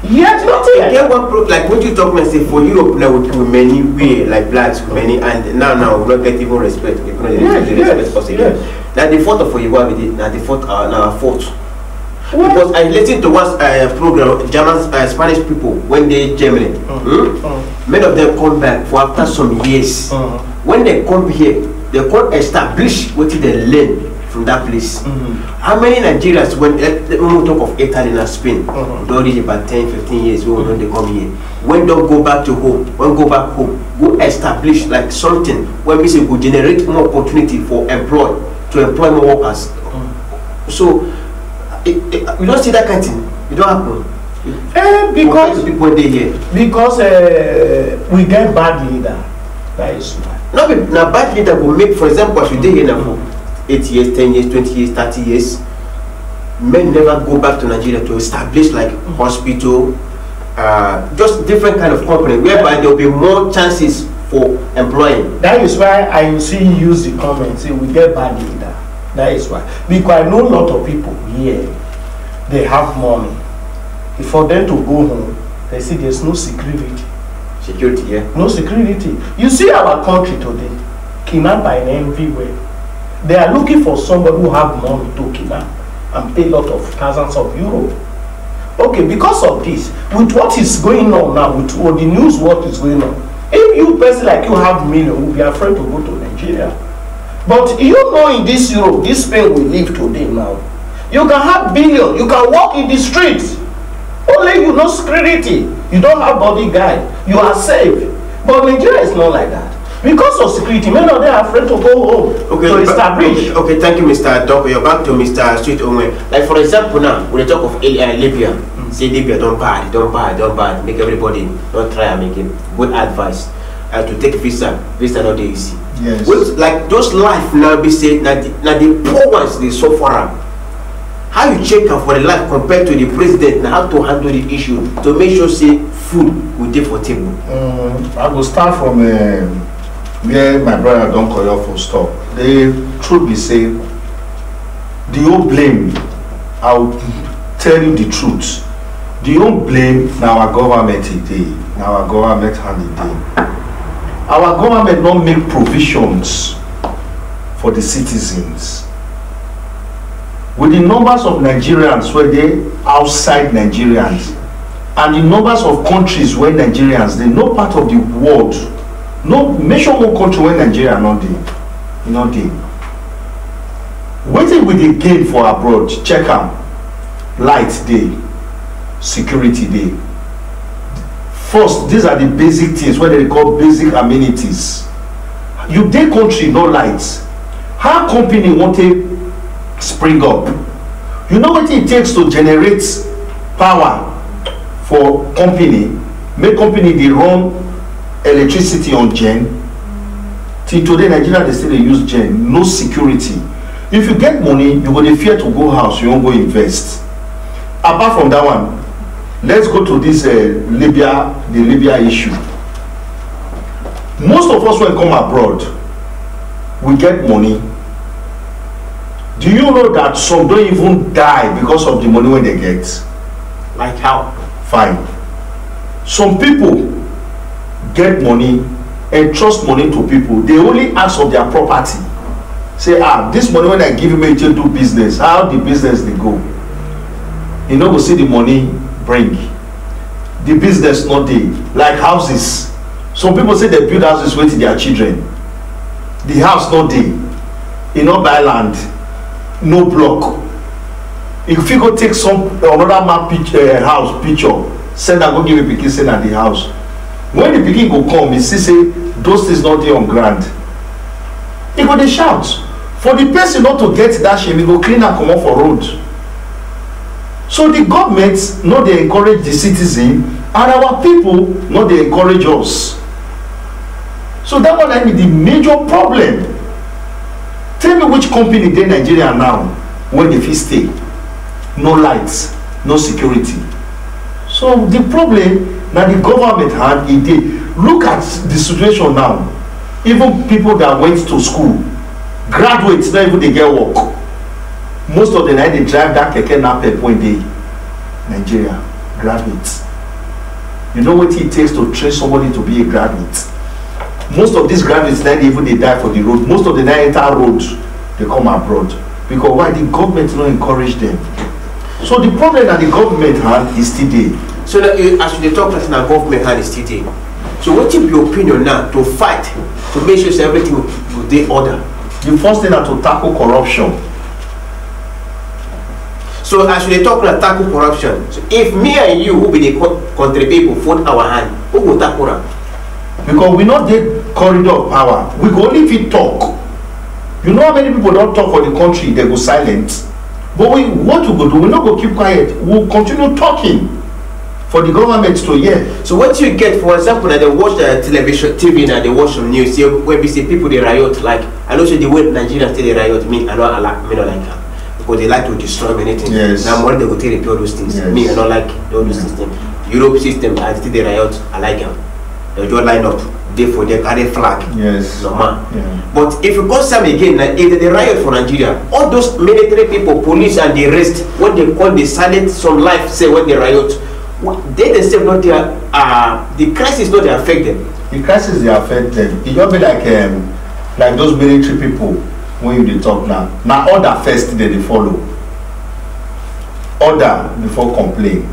Yet nothing. I get one problem, like what you talk about, say for Europe now with many way like blacks with many, and now we don't get even respect. We don't respect possible. Yes. Now the fault for you with it. Now the fault now fault. What? Because I listened to one program, German Spanish people when they Germany. Many of them come back for after some years. When they come here, they can't establish what they learn from that place. How many Nigerians, when we talk of Italy and Spain, don't reach about 10, 15 years when they come here, when don't go back to home, when go back home, go establish like something where we say we generate more opportunity for to employ more workers. So you don't see that kind of thing. You don't happen. Because people they here. Because we get bad leader. That is why. Now bad leader will make, for example, as we did here now for 8 years, 10 years, 20 years, 30 years. Men never go back to Nigeria to establish like hospital, just different kind of company whereby there will be more chances for employing. That is why I see use the comment say we get bad leader. That is why. Because I know a lot of people here, they have money. For them to go home, they see there's no security. Security, yeah. No security. You see our country today, kidnapped by everywhere. They are looking for somebody who have money to kidnap and pay a lot of thousands of euros. Okay, because of this, with what is going on now, with all the news, what is going on, if you person like you have million, will be afraid to go to Nigeria. But you know, in this Europe, this Spain we live today now, you can have billion, you can walk in the streets. Only you know security, you don't have bodyguard, you are safe. But Nigeria is not like that. Because of security, many of them are afraid to go home to establish. Okay, thank you, Mr. Doc. You're back to Mr. Street Onwe. Like for example now, when they talk of Libya, say Libya don't bad, make everybody not try and make it. Good advice to take visa not easy. Yes. Well, like those life now be said now the poor ones they suffer. How you check out for the life compared to the president and how to handle the issue to make sure say food will be for table? I will start from where my brother don't call you for stop. The truth be say, the whole blame, I'll tell you the truth. The whole blame now our government today, now our government hand today. Our government don't make provisions for the citizens. With the numbers of Nigerians where they outside Nigerians and the numbers of countries where Nigerians, they no part of the world, no mention one country where Nigeria not there. Waiting with the gain for abroad, check out light day, security day. First, these are the basic things what they call basic amenities. You day country no lights. How company want to spring up? You know what it takes to generate power for company, make company they run electricity on gen. Till today Nigeria they still use gen, no security. If you get money, you go dey fear to go house, you won't go invest. Apart from that one, let's go to this the Libya issue. Most of us when come abroad, we get money. Do you know that some don't even die because of the money when they get? Like how? Fine. Some people get money and trust money to people. They only ask of their property. Say, this money when I give you, to do business. How the business they go? You know, we see the money bring. The business not there. Like houses. Some people say they build houses with their children. The house not there. You know, buy land. No block. If you go take another map house picture, send and go give a pikin, send at the house. When the pikin go come, he see say those things not there on ground. He go dey shout. For the person not to get that shame, he go clean and come off for road. So the government not they encourage the citizen, and our people not they encourage us. So that one I mean the major problem. Tell me which company in Nigeria now when they fit stay? No lights, no security. So the problem now the government had it dey. Look at the situation now. Even people that went to school, graduates, not even they get work. Most of the night they drive that keke napep when they Nigeria graduates. You know what it takes to train somebody to be a graduate? Most of these graduates then even they die for the road. Most of the night enter road, they come abroad. Because why? The government not encourage them. So the problem that the government had is still there. So that as we talk about now, government hand is still there. So what is your opinion now to fight to make sure everything will be order? The first thing is to tackle corruption. So as we talk about tackle corruption, so if me and you who be the country people fold our hand, who will tackle them? Because we not the corridor of power. We go only if we talk. You know how many people don't talk for the country, they go silent. But what we go do, we not go keep quiet. We'll continue talking for the government to hear. So what you get, for example, that they watch the television, TV, and they watch some news, where we see people they riot, like, I know the way Nigeria still they riot, me, I don't like that. Because they like to destroy many things. Yes. Now more they go take repair those things. Yes. Me, I don't like all those systems. Europe system, I still they riot, I like them. They just line up, they for they carry flag. Yes. Normal. Yeah. But if you call some again, if they riot for Nigeria, all those military people, police and the rest, what they call the silent some life say when they riot, they themselves not there. The crisis not they affect them. The crisis they affect them. It just be like those military people when you dey talk now. Now order first they follow. Order before complain.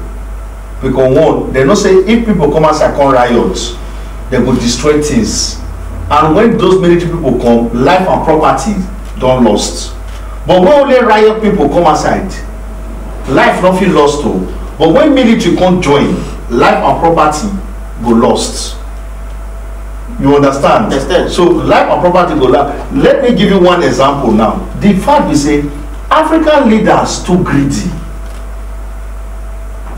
Because one, they not say if people come outside come riot, they go destroy things. And when those military people come, life and property don't lost. But when only riot people come outside, life not feel lost too. But when military can't join, life and property go lost. You understand? Understand. So life and property go lost. Let me give you one example now. The fact we say African leaders too greedy.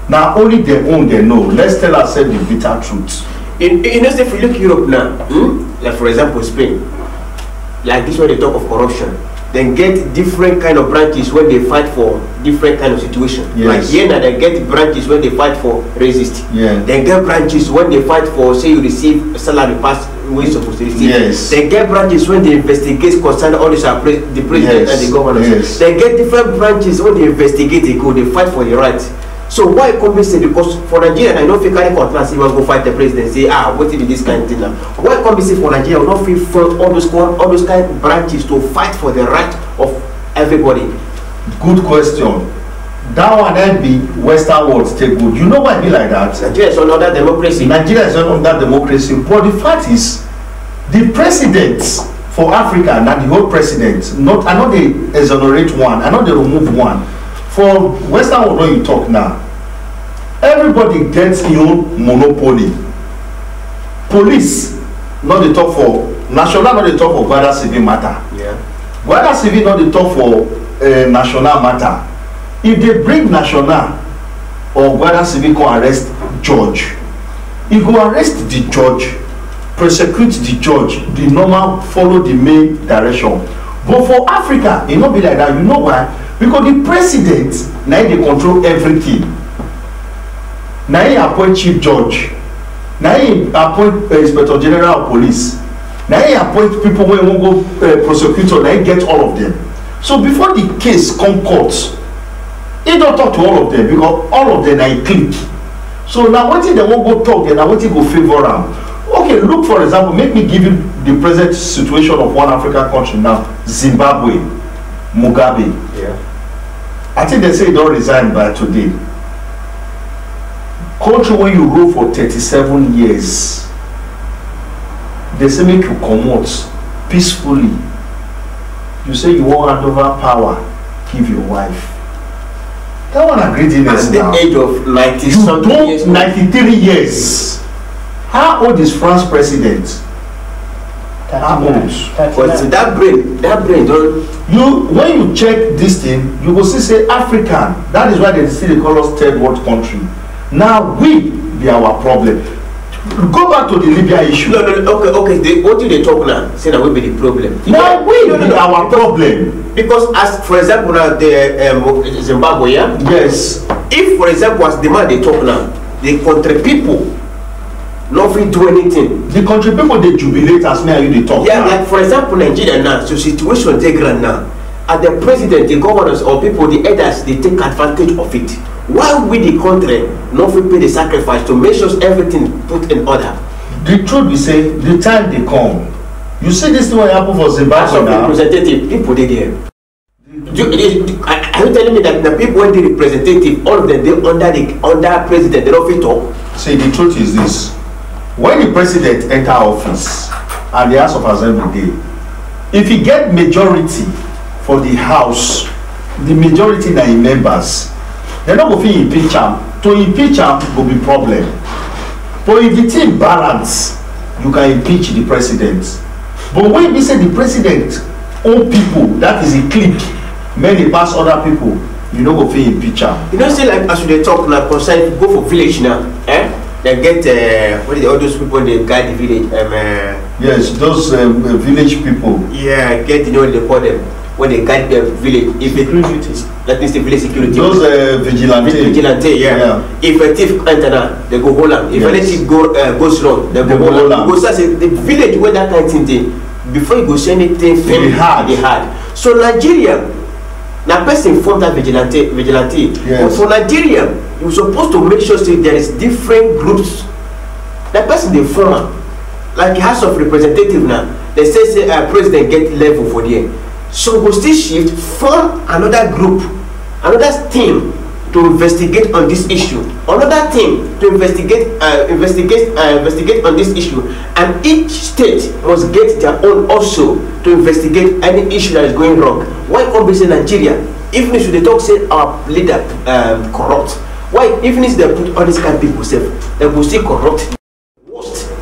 Now only their own they know. Let's tell ourselves the bitter truth. You know, if you look Europe now, like for example Spain, like this when they talk of corruption, then get different kind of branches when they fight for different kind of situation. Yes. Like here now they get branches when they fight for resist. Yeah. They get branches when they fight for say you receive a salary pass when you're supposed to receive. Yes. They get branches when they investigate concern all this the president Yes. and the governors. Yes. They get different branches when they investigate, they go, they fight for the right. So why compensate? Because for Nigeria, I know if you carry contrast, you want to go fight the president, say, what is this kind of thing now? Why compensate for Nigeria? We not feel for all those kind of branches to fight for the right of everybody. Good question. That one then be Western world take good. You know why it be like that? Nigeria is another democracy. Nigeria is not under democracy, but the fact is, the president for Africa, and the whole president, I know they exonerate one, I know they remove one. For Western world when you talk now, everybody gets your own monopoly. Police, not the talk for national, not the talk for Guarda Civil matter. Yeah. Guarda Civil not the talk for national matter. If they bring national or Guarda Civil can arrest judge, he go arrest the judge, prosecute the judge, the normal follow the main direction. But for Africa, it not be like that. You know why? Because the president now they control everything. Now he appoint chief judge. Now he appoint inspector general of police. Now he appoint people when he won't go prosecutor. Now he get all of them. So before the case come court, he don't talk to all of them because all of them are click. So now what if they won't go talk? Then what if go favor them? Okay, look for example. Make me give you the present situation of one African country now, Zimbabwe, Mugabe. Yeah. I think they say he don't resign by today. Country where you rule for 37 years, they say make you come out peacefully. You say you want hand over power, give your wife. That one a greediness now. At the age of 90 You something don't years. 93 years. How old is France president? How old? But that brain don't. You when you check this thing, you will see say African. That is why they still call us third world country. Now we be our problem. Go back to the Libya issue. No, okay. What do they talk now? Say that will be the problem. Now we be our problem. Because as for example now the Zimbabwe, yeah. Yes. If for example as the man they talk now, the country people not fit do anything. The country people they jubilate as me and you they talk. Yeah, now. like for example Nigeria now, so situation take grand now. And the president, the governors or people, the elders, they take advantage of it. Why we the country not fit pay the sacrifice to make sure everything put in order? The truth be say, the time they come, you see this thing what happen for Zimbabwe now. Representative people they there. Are you telling me that the people when the representative, all of them they under president, they don't fit talk? See, the truth is this: when the president enter office and the House of Assembly dey, if he get majority for the House the majority na im members. They no go fit impeach am. To impeach am go be problem. But if the thing balance, you can impeach the president. But when we say the president own people, that is a clique, many pass other people, you no go fit impeach am. You know, say like as we talk now, concern go for village now, they get what is all those people they guide the village? Yes, those village people. Yeah, get you know what they call them when they guide the village. If it that means the village security. Those vigilante, yeah. If a thief enter now, they go hold am. If anything goes wrong, they go hold am. Because that's the village where that kind of thing dey. Before you go say anything, they hard. So Nigeria, now person form that vigilante. Yes. But for Nigeria, you're supposed to make sure say there is different groups. That person they form, like House of Representative now. They say president get level for there. So go still shift, form another group, another team to investigate on this issue, another team to investigate on this issue, and each state must get their own also to investigate any issue that is going wrong. Why can't we say Nigeria? Even if they talk say our leader corrupt, why even if they put all these kind of people safe, they will still corrupt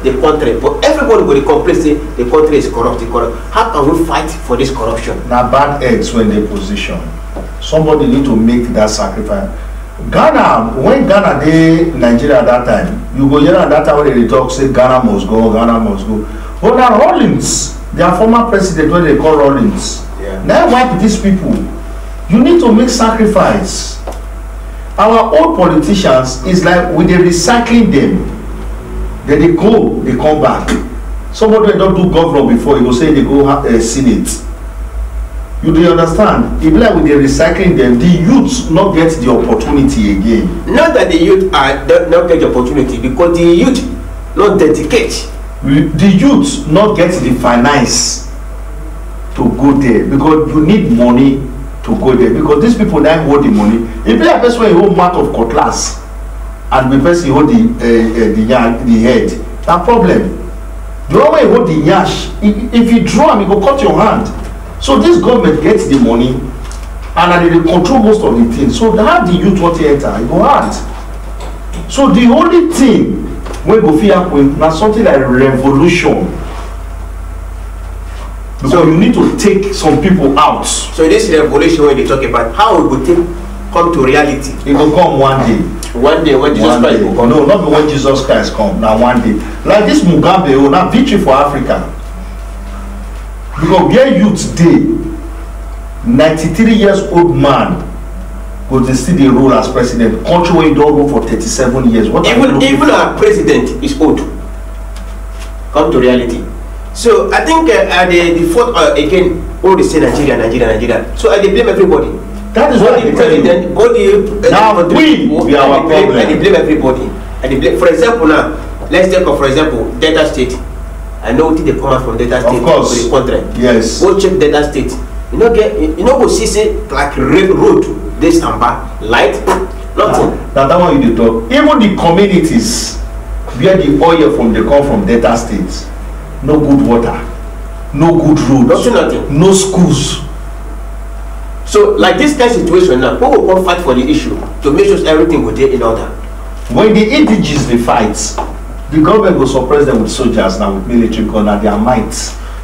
the country, but everybody will complain say the country is corrupt. How can we fight for this corruption? Now bad eggs when they position. Somebody need to make that sacrifice. Ghana, when Ghana dey Nigeria at that time, you go hear at that time when they talk say Ghana must go. But now Rawlings, their former president, what they call Rawlings, now wipe these people. You need to make sacrifice. Our old politicians is like we dey recycling them. Then they go, they come back. Somebody don't do governor before, you go say they go Senate. You do understand? If like with the recycling them, the youths not get the opportunity again. Not that the youth are not get the opportunity, because the youth not dedicate. The youths not get the finance to go there, because you need money to go there, because these people that hold the money. If like person where you hold mat of cutlass and the person hold the head, that problem. The one way you hold the yash, if you draw him, he go cut your hand. So this government gets the money and they control most of the things. So how the youth want to enter, it go hard. So the only thing when go fit happen na something like revolution. Because so you need to take some people out. So this revolution when they talk about, how it will come to reality? It will come one day. One day when Jesus Christ will come. No, not when Jesus Christ come. Now one day. Like this Mugabe, now victory for Africa. Because where youth dey, 93 years old man go dey still dey rule as president. Country where he don rule for 37 years. What even our president is old. Come to reality. So I think the fourth again, all they say Nigeria. So they blame everybody. That is what they tell you. Now we are our problem. And they blame everybody. And they blame, for example now, let's take for example Delta State. I know what they come out from Delta State. Of course. To the country. Yes. Go check Delta State. You know go see say like road, this and back, light, nothing. Now that one you dey talk. Even the communities where the oil from they come from Delta State, no good water, no good roads, nothing. No schools. So like this kind of situation now, who will come fight for the issue to make sure everything will be in order? When the indigenous they fight, the government will suppress them with soldiers now, with military gun and their might.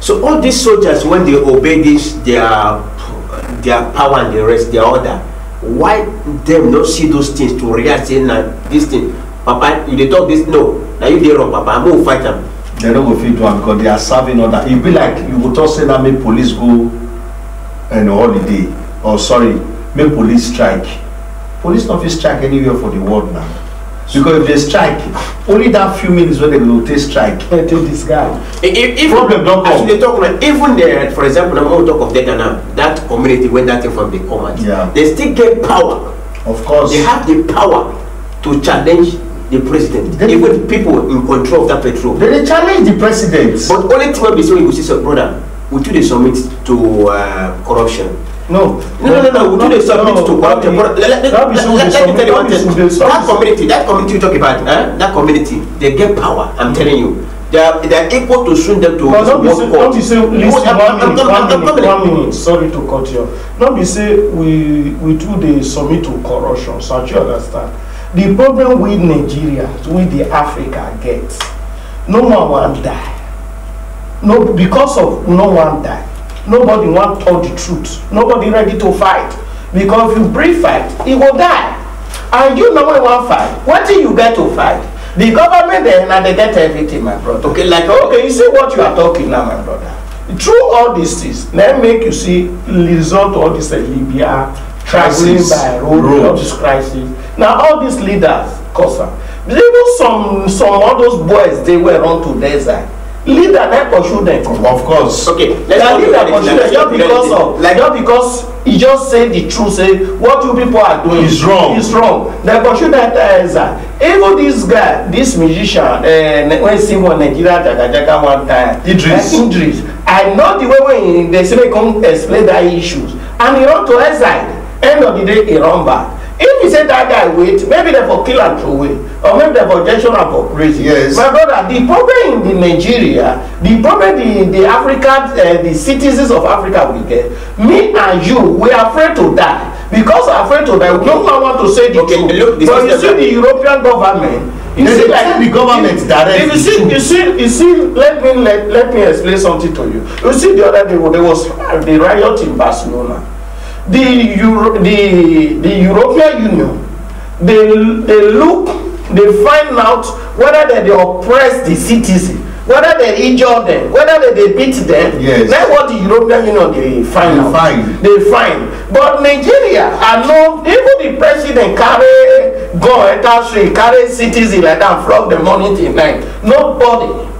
So all these soldiers, when they obey this, their power and the rest, their order, why them not see those things to react saying that this thing, Papa, you they talk this, no, now you they wrong, Papa, I'm going to fight them. They don't go fit one because they are serving order. It be like you go talk say that make police go on a holiday, or sorry, make police strike. Police not fit strike anywhere for the world now. Because if they strike, only that few minutes when they will take strike. Take this guy. If problem don't come. They talk about, even there, for example, I'm going to talk of data now. That community when that thing from the command, they still get power. Of course, they have the power to challenge the president. Even people in control of that petrol. They challenge the president. But only time we say we see some brother, we do the submit to corruption. No. We do the submit to corruption. Let me tell you one thing. That community you talk about, that community, they get power. I'm telling you. They are equal to swing them to but World Cup. Don't be say listen one minute. Sorry to cut you off. Don't be say we do the submit to corruption. So you understand? The problem with Nigeria, with the Africa gets, no one die. No, because of no one die. Nobody want to tell the truth. Nobody ready to fight. Because if you bring fight, he will die. And you know when one fight, what do you get to fight? The government then and they get everything, my brother. Okay, you see what you are talking now, my brother. Through all these things, then make you see result of all this Libya, traveling by road, all this crisis. Now all these leaders, cause even some of those boys they were on to desert. Leader that pursue them. Of course. Okay, let's just because he just say the truth, say what you people are doing is wrong. Is wrong. They pursue that even this guy, this musician, when he sing one Nigeria Jaga one time, Idris. I know the way when they say they come explain that issues, and he run to exile. End of the day, he run back. If you say that guy wait, maybe they for kill and throw away, or maybe they for injection and for crazy. Yes. My brother, the problem in Nigeria, the problem in the Africa, the citizens of Africa we get, me and you, we are afraid to die. Because we are afraid to die, we don't want to say the truth. Look, but you see the European government, you see like the government directly. You see, let me explain something to you. You see the other day there was the riot in Barcelona. The European Union, they find out whether they oppress the citizen, whether they injure them, whether they beat them. Yes. That's what the European Union they find out. They find. But Nigeria, I know even the president carry gun enter street, carry citizen like that, flog the money till night. Nobody.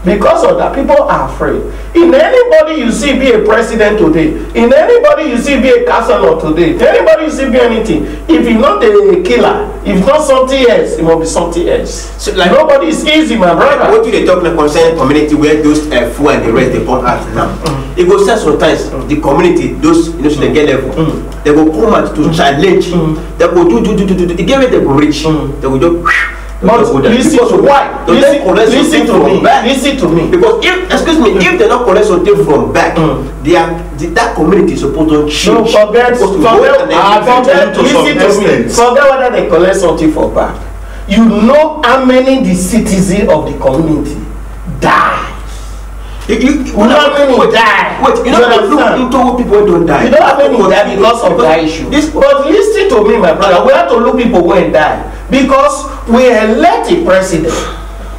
Because of that, people are afraid. In anybody you see be a president today, in anybody you see be a councillor today, in anybody you see be anything, if he's not a killer, if not something else, it must be something else. So, like, nobody is easy, my brother. What do they talk about concerning community where those food and the rest they come out now? It goes sometimes the community, those so they get level, they go come out to challenge, they go do, they get where they go reach, they go do. But listen to why? Listen to me. Because if they not collect something from back, that community is supposed to change. No, forget. Listen to me. Forget whether they collect something from back. You know how many the citizens of the community die. You know how many die. Wait, you know look into what people don't die. You know how many die because of that issue. But listen to me, my brother. We have to look people when die. Because we elect a president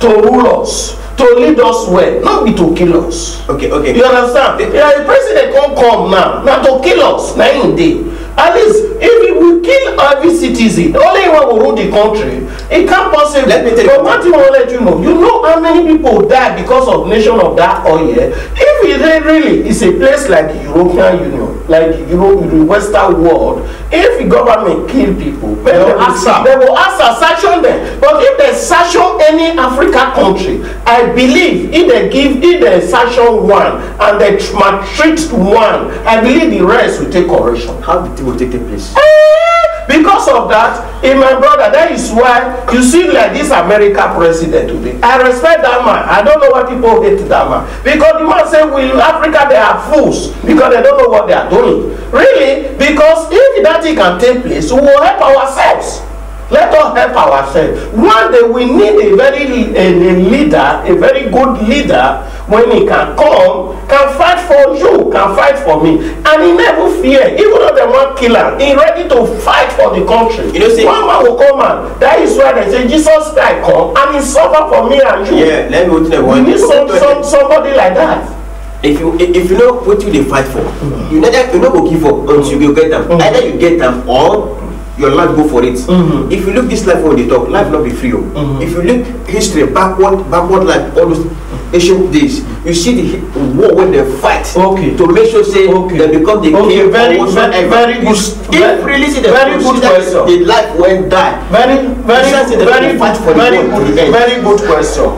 to rule us, to lead us well, not be to kill us. Okay. You understand? The president can't come now to kill us. Now in day. At least if we kill every citizen, the only one will rule the country. It can't possibly. Let me tell you. But one thing I will let you know. You know how many people die because of nation of that oil. If it really is a place like the European Union, like the Western world, if the government kill people, they will ask sanction them. But if they sanction any African country, I believe if they sanction one and they maltreat one, I believe the rest will take correction. How did it will take place? Because of that, my brother, that is why you see like this American president today. I respect that man. I don't know why people hate that man. Because the man said, Africa, they are fools because they don't know what they are doing. Really? Because if that thing can take place, we will help ourselves. Let us help ourselves. One day we need a leader, a very good leader, when he can come, can fight for you, can fight for me. And he never fear. Even though they want killer, he ready to fight for the country. You know, see, one man will come and that is why they say Jesus Christ come and he suffer for me and you. Yeah, let me go to the one. We need somebody like that. If you know what you they fight for, you never go give up until you get them. Either you get them or your life go for it. If you look this life when they talk, life not be free. If you look history backward life, all those ancient days, you see the war when they fight to make sure say they become the king. Very good question. The life when die. Very good question.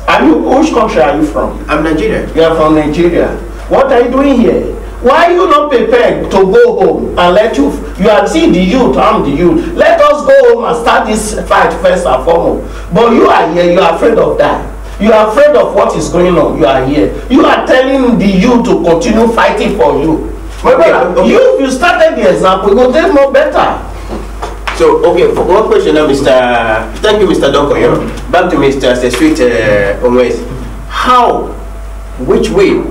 Which country are you from? I'm Nigerian. You are from Nigeria. What are you doing here? Why you not prepared to go home and let you are seeing the youth, I'm the youth. Let us go home and start this fight first and foremost. But you are here, you are afraid of that. You are afraid of what is going on. You are here. You are telling the youth to continue fighting for you. My brother, you started the example, it will take more better. So, okay, for one question now, thank you, Mr. Doko. Back to Mr. Sweet Onwes. How, which way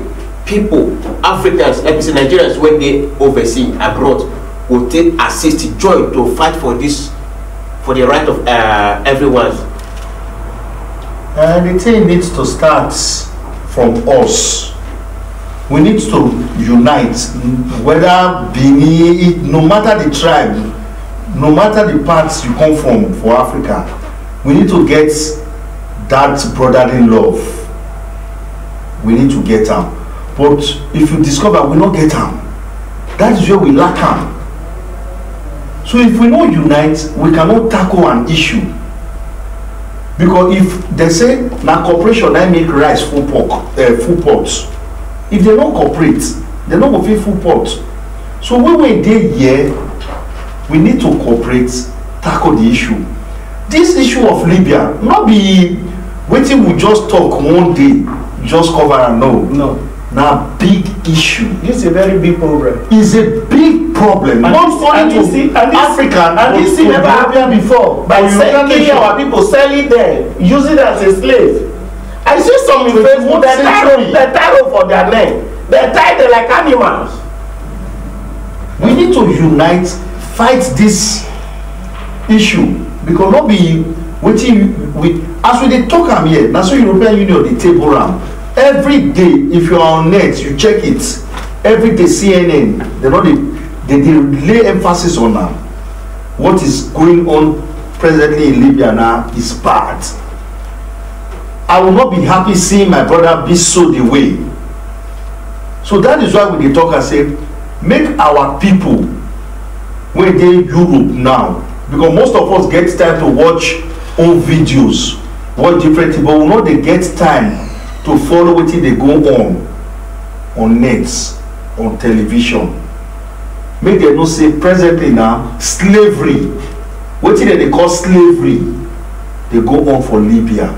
people, Africans, like Nigerians, when they overseas, abroad, will take assist, join to fight for this, for the right of everyone? The thing needs to start from us. We need to unite, whether Benin, no matter the tribe, no matter the parts you come from for Africa, we need to get that brotherly love. We need to get them. But if you discover we don't get them, that is where we lack them. So if we don't unite, we cannot tackle an issue. Because if they say na corporation I make rice full pots, if they don't cooperate, they don't go fit full pot. So when we dey here, we need to cooperate, tackle the issue. This issue of Libya, not be waiting we just talk one day, just cover and no. Now big issue. This is a very big problem. It's a big problem. Not only to African, and this thing never happened before. By killing our people, selling them, using them as a slave. I see some in Facebook, they tie for their neck. They tie them like animals. We need to unite, fight this issue. Because not be waiting with, as we dey talk am here, that's why European Union dey table am. Every day, if you are on net, you check it. Every day, CNN, they lay emphasis on now. What is going on presently in Libya now is bad. I will not be happy seeing my brother be sold away. So that is why we dey talk and say, make our people when they Europe now, because most of us get time to watch own videos, watch different people, we know they get time to follow wetin dey go on nets, on television. Make dem know say presently now slavery, wetin dem dey call slavery, dey go on for Libya.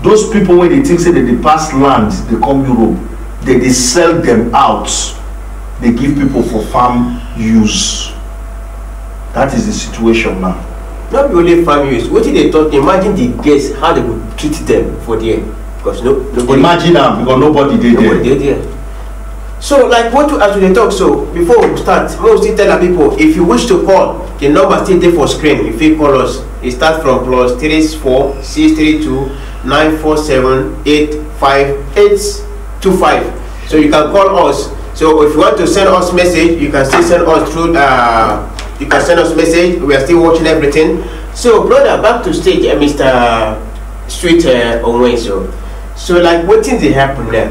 Those people wey dey think say dem dey pass land dey come Europe, they dey sell them out, they give people for farm use. That is the situation now. Not be only farm use, wetin dey talk, imagine the guests, how they would treat them for there. Because nobody, imagine them, because nobody dey there. So like what as we talk, so before we start, we will still tell our people, if you wish to call, the number still there for screen. If you call us, it starts from +34 632 947 85825. So you can call us. So if you want to send us message, you can still send us through you can send us message. We are still watching everything. So brother, back to stage, Mr. Sweet Onwes. So like what things they happen there?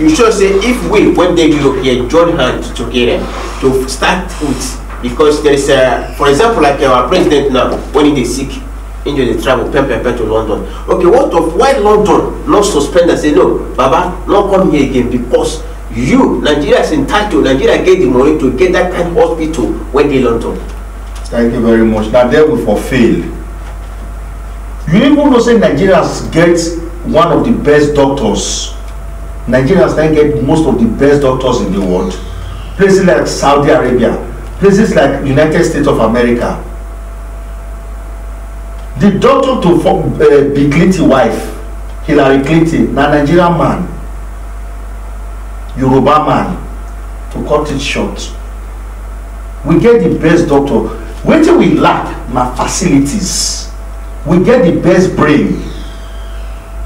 You should say if we when they Europe here join hands together to start with, because there is for example like our president now when he is sick, into the travel pen to London. Okay, what of why London not suspend and say no, Baba, not come here again, because you Nigeria is entitled, Nigeria get the money to get that kind of hospital when they London. Thank you very much. Now there we for fail. You even know say Nigerians get one of the best doctors. Nigerians then get most of the best doctors in the world. Places like Saudi Arabia, places like United States of America. The doctor to Bill Clinton wife, Hillary Clinton, na Nigerian man, Yoruba man, to cut it short. We get the best doctor. Wetin we lack na facilities. We get the best brain,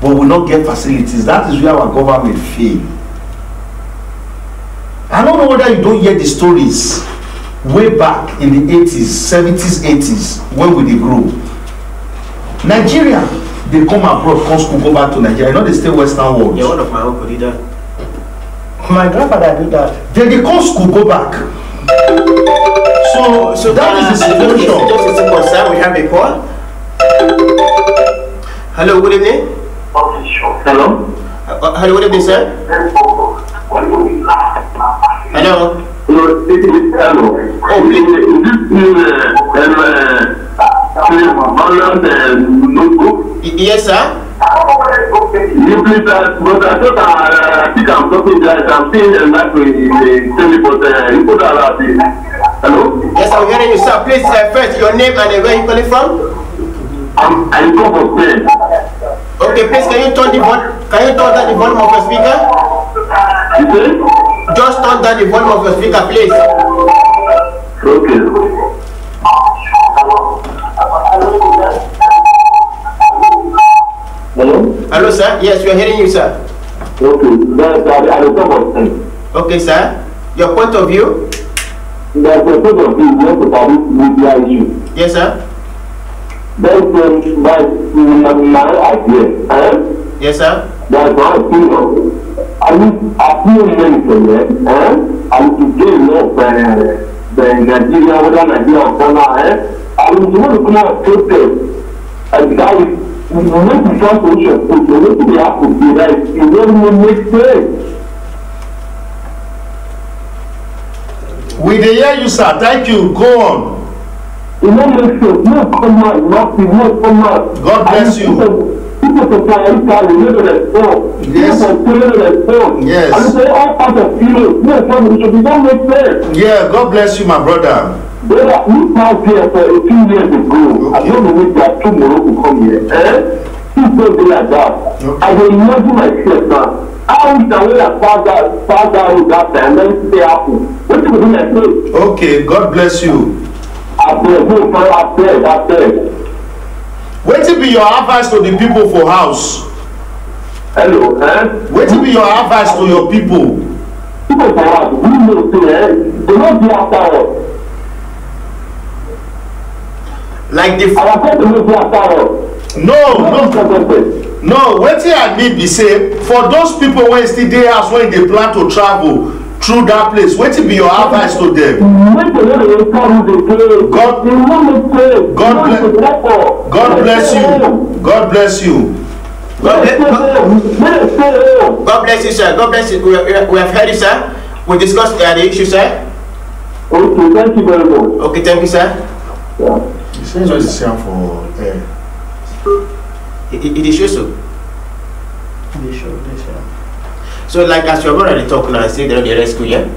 but we not get facilities. That is where our government fail. I don't know whether you don't hear the stories way back in the 80s, 70s, 80s, when we dey grow. Nigeria, they come abroad, come school, go back to Nigeria. You know they stay Western world. Yeah, one of my uncle did that. My grandfather did that. Then they come school, go back. So that is the situation. Just a second, sir. We have a call. Hello, good evening. Hello. Hello, good evening, sir. Hello. Hello. Oh, please. Yes, sir. You please, but I thought I think I'm talking that I'm saying that we tell me, but you put that out there. Hello? Yes, I'm hearing you, sir. Please, first, your name and where you calling from? I'm from Spain. Okay, please, can you turn down the volume of your speaker? You say? Just turn down the volume of your speaker, please. Okay. Hello? Hello, sir. Yes, we are hearing you, sir. Okay. That's at the top of things. Okay, sir. Your point of view? That's the point of view just about this media issue. Yes, sir. That's my idea. Yes, sir. That's my opinion. I feel mentioned it. I to gain more the Nigeria, whether Nigeria or Ghana. I was going to come out protest. And that is, we need to try solution. We need to be able to be right. It doesn't make sense. We dey hear you, sir. Thank you. Go on. It doesn't make sense. No come out, nothing, no come out. God bless you. People supply every we need to respond. Yes. People respond. Yes. And say all parts of Europe, no family should be don't make sense. Yeah, God bless you, my brother. Brother, we passed here for a few years ago. Okay. I don't know if there are two Morocco come here. Please don't be like that. Okay. I will imagine myself now. How is the way I pass that road that time, then say happen. What do you do like this? Okay, God bless you. I beg. Wetin be your advice to the people for house? Hello, Wetin be your advice to your people? people for us, we know say, they don't be after us. Like the Our friends don't be after us. No, wetin I mean be say for those people wey still dey house when they plan to travel through that place, wetin be your advice to them? God bless you. God bless you. God bless you, sir. God bless you. We have heard you, sir. We discussed the issue, sir. Okay, thank you very much. Okay, thank you, sir. Yeah. You say just the same for It is true, so. They show. So, like as you're already talking now, I say they're the rescue, yeah.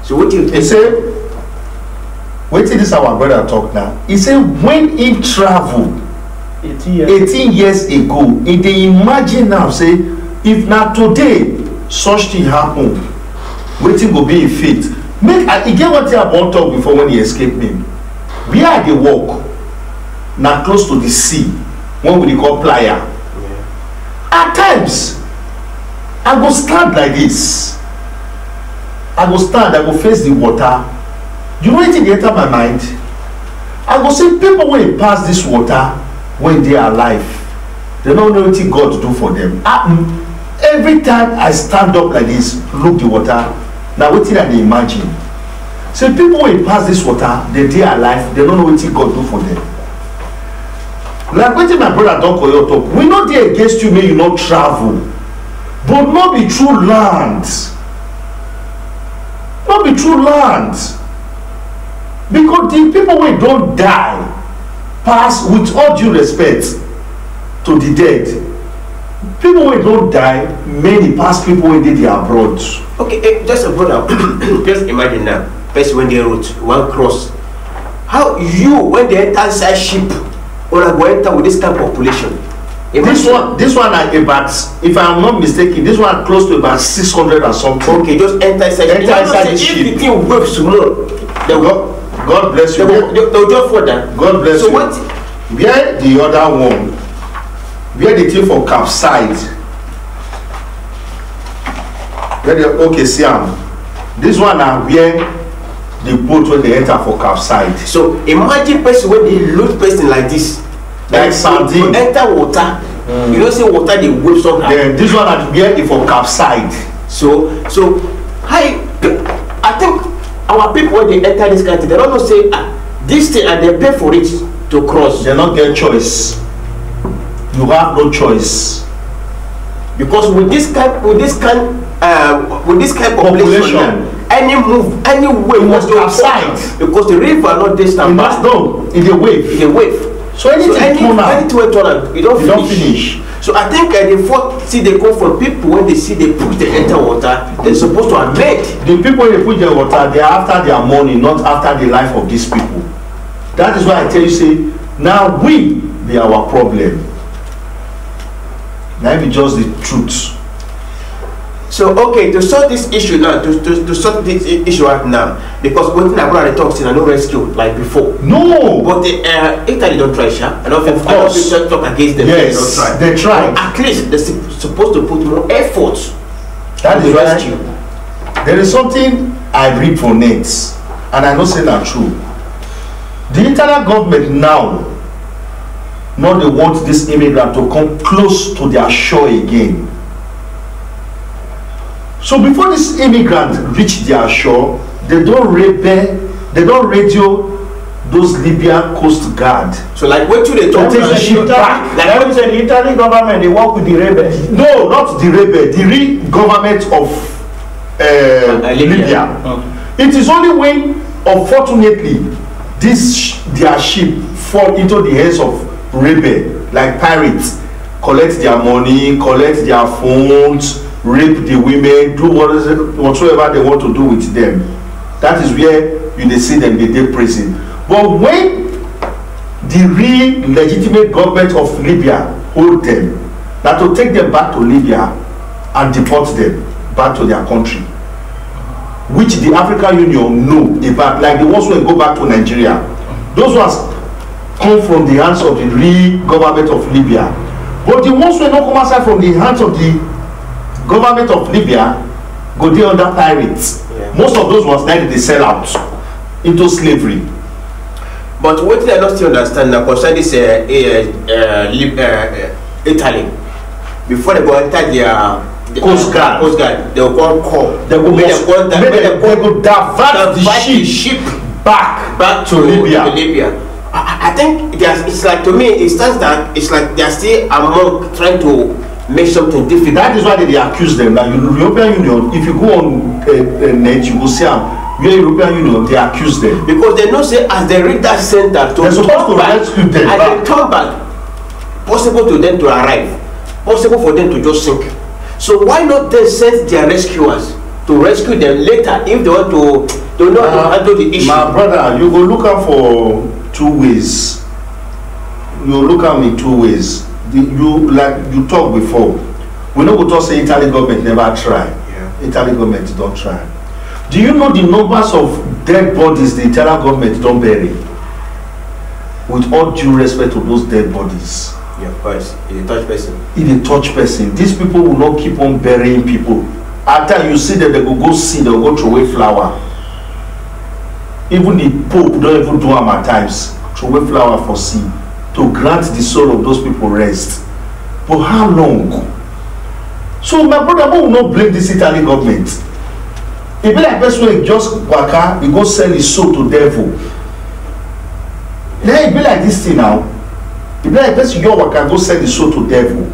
So, what do you he think? say wetin this our brother talk now, he say when he travel 18 years ago, he dey imagine now say if na today such thing happen, wetin go be him fate. Make e get one thing I wan talk before when he escape me. Where I dey work na close to the sea, when we dey call playa. At times I go stand like this, I go face the water. You know wetin dey enter my mind? I go see people wey pass this water when they are alive, they no know wetin God do for them. Every time I stand up like this, look the water, na wetin I dey imagine. So people wey pass this water, they dey alive, they no know wetin God do for them. Like wetin my brother don koyo talk, we no dey against you make you no travel, but no be through land. No be through land, because the people wey don die pass, with all due respect to the dead, people wey don die many pass people wey dey there abroad. Okay, just a brother. Just imagine now, person when they route one cross, how you when they enter inside ship or go enter with this kind of population? This one are about, if I am not mistaken, this one close to about 600 or something. Okay, just enter inside the ship. If the thing waves small, God bless you. They'll just fall down. God bless so you. What? Where the other one, where the thing for capsize, where the, okay, see this one are where the boat when they enter for capsize. So imagine person when they load person like this, like sardine, enter water. You don't say water they wave somehow. Then this one are where it for capsize. So I think our people when they enter this country, they don't know say this thing and they pay for it to cross. They not get choice. You have no choice. Because with this kind population, any move, any way must capsize. Because the river not distant. You must know in the wave. In the wave. So anything turn out, you don't finish. So I think the fourth see they come from people when they see they push the enter water, they're supposed to amend. The people they push their water, they are after their money, not after the life of these people. That is why I tell you, say, now we are our problem. Now be just the truth. So okay, to sort this issue now, to sort this issue out now, because when abroad they talk, I no rescue like before. No. But Italy don't try, sha. I don't think talk against them. Yes, they try. But at least they're supposed to put more effort. That is rescue. There is something I read for nets, and I know say that true. The Italian government now they want this immigrant to come close to their shore again. So before this immigrant reach their shore, they don't radio those Libyan coast guard. So like what they talk about the ship back. Like what the Italian government they work with the rebels. No, not the rebel, the real government of Libya. It is only when, unfortunately, their ship fall into the hands of rebel, like pirates, collect their money, collect their phones, rape the women, do whatsoever they want to do with them. That is where you see them in the prison. But when the real legitimate government of Libya hold them, that to take them back to Libya and deport them back to their country, which the African Union know about, like the ones who go back to Nigeria. Those ones come from the hands of the real government of Libya. But the ones who don't come outside from the hands of the government of Libya go there under pirates. Yeah. Most of those ones like they sell out into slavery. But what I don't still understand now concerning this Italy, before they go enter their Coast Guard, they will call. They will divert the ship back to Libya. I think it's like, to me, it stands that it's like they are still among trying to make something difficult. That is why they accuse them. Like European Union, if you go on net, you will see where European Union they accuse them because they know say as they reach that center to turn back, and they turn back, possible to them to arrive, possible for them to just sink. So why not they send their rescuers to rescue them later if they want to know how to handle the issue? My brother, you go look out for two ways. You look at me two ways. You talked before. We know we talk say Italy government never try. Yeah. Italy government don't try. Do you know the numbers of dead bodies the Italian government don't bury? With all due respect to those dead bodies. Yeah, of course. If a touch person. If a touch person, these people will not keep on burying people. After you see them, they will go see, they will go throw away flower. Even the Pope don't even do them at times. Throw away flower for sea. To grant the soul of those people rest. But how long? So my brother will not blame this Italian government. It be like person wey just waka, he go sell his soul to devil. Then it be like this thing now. It be like person your waka go sell his soul to devil.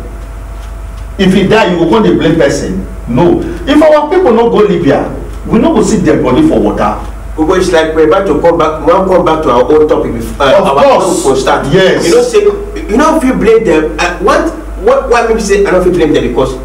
If he die, you go come dey blame person. No. If our people no go Libya, we no go see their body for water. But it's like we're about to come back. Now come back to our own topic. Of course. For start. Yes. You don't say. You know if you blame them. Why maybe say I don't feel blame them because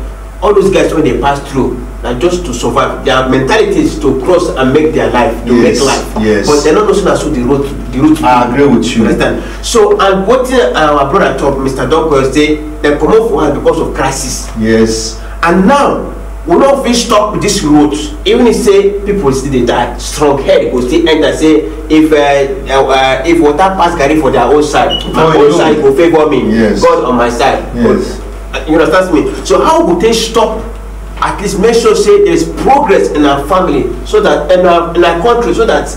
all those guys when they pass through. Like just to survive, their mentality is to cross and make their life, to make life. Yes. But they're not also the route. I agree with you. Understand? So, and what our brother talk, Mr. Doko, say they come up for us because of crisis. Yes. And now we not feel stop with this route. Even if say people still they die, strong head go still enter. Say if water pass carry for their own side, my own side go favor me. Yes. God on my side. Yes. But, you understand me? So how would they stop? At least make sure say there is progress in our family, so that in our country, so that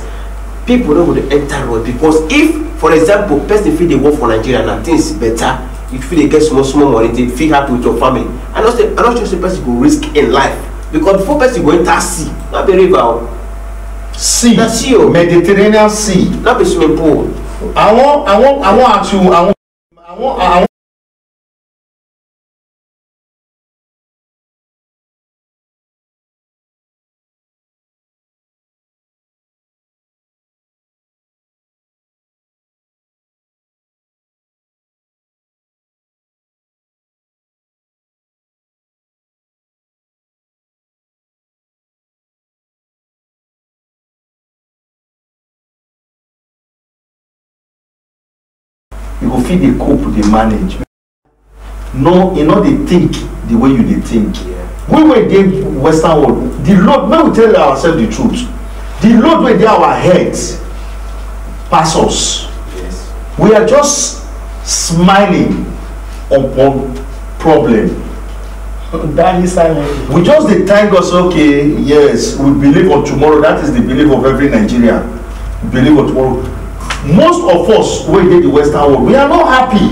people don't go to enter road. Because if, for example, person feel they work for Nigeria and things better, you feel they get small money, they feel happy with your family. I'm not sure the person go risk in life because before person go enter sea, not be river, sea, Mediterranean Sea, not be swimming pool. I want you go fit dey cope, dey manage. No, you know, they think the way you dey think. We wey dey Western world, the load, may we tell ourselves the truth, the load wey dey our heads pass us. Yes. We are just smiling upon problem. That is silent. We just dey thank us, okay, yes, we believe on tomorrow. That is the belief of every Nigerian. We believe on tomorrow. Most of us wey dey the Western world, we are not happy.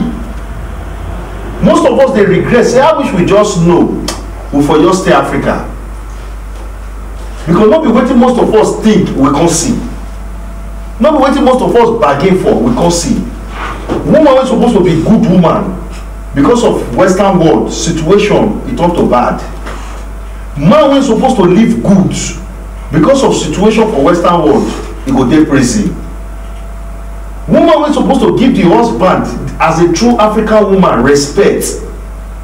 Most of us dey regret, say, I wish we just know we for just stay Africa. Because no be wetin most of us think we can't see. No be wetin most of us bargain for we can't see. Woman wey supposed to be good woman, because of Western world situation, e turn to bad. Man wey supposed to live good, because of situation for Western world, e go dey prison. Woman wey supposed to give the husband as a true African woman respect,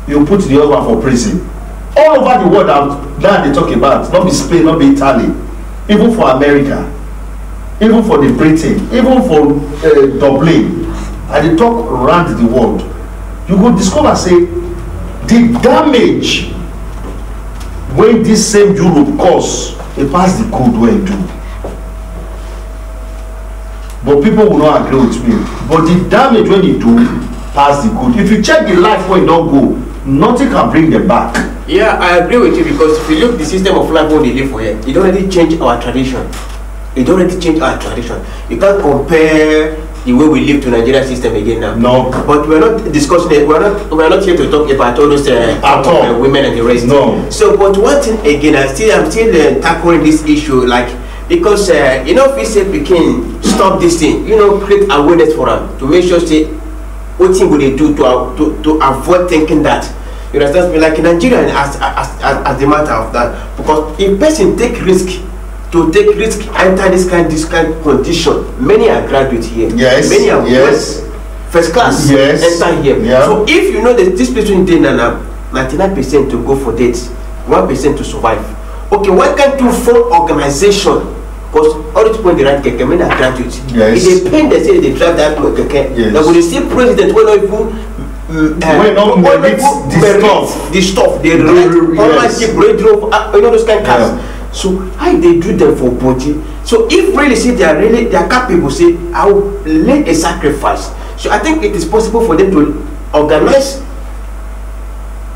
you put the husband for prison. All over the world now they talk about, not be Spain, not be Italy, even for America, even for the Britain, even for Dublin, and they talk around the world. You go discover, say, the damage when this same Europe cause, it pass the good way do. But people will not agree with me. But the damage when you do pass the good. If you check the life where you don't go, nothing can bring them back. Yeah, I agree with you, because if you look the system of life where they live for here, it already changed our tradition. It already changed our tradition. You can't compare the way we live to Nigeria system again now. No. But we're not discussing it. We're not here to talk about all those women and the rest. No. So, but one thing again, I'm still tackling this issue, like, because you know, if we say we can stop this thing, you know, create awareness for them to make sure, say, what thing would they do to avoid thinking that. You understand me? Like in Nigeria, as the matter of that, because if person take risk, enter this kind of condition, many are graduate here. Yes. Many are first class. Yes. Enter here. Yeah. So if you know that this between 99% to go for dates, 1% to survive. Okay, why can't you form organization? Because all these people in the right keke, many are graduates. Yes. If they pain, they say they drive that keke. Yes. Now when you see president, when even the stuff they drove, those kind of cars. Yeah. So how they do them for body? So if really say they are capable, say I will lay a sacrifice. So I think it is possible for them to organize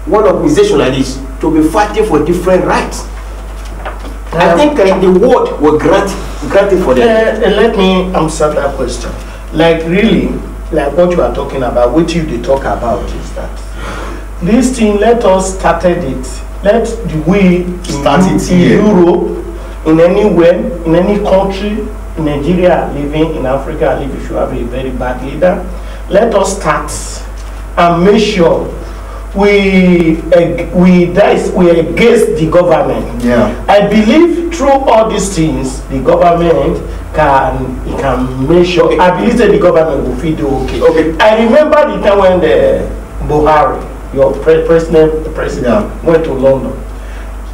one organization like this to be fighting for different rights. I think the world will grant it for them. Let me answer that question. Like really, like what you are talking about, what you they talk about is that this thing, let us started it. Let the way in Europe, in anywhere, in any country, in Nigeria, living in Africa, if you have a very bad leader, let us start and make sure we against the government. Yeah. I believe through all these things, the government can make sure. I believe that the government will feel okay. I remember the time when the Buhari, your president went to London.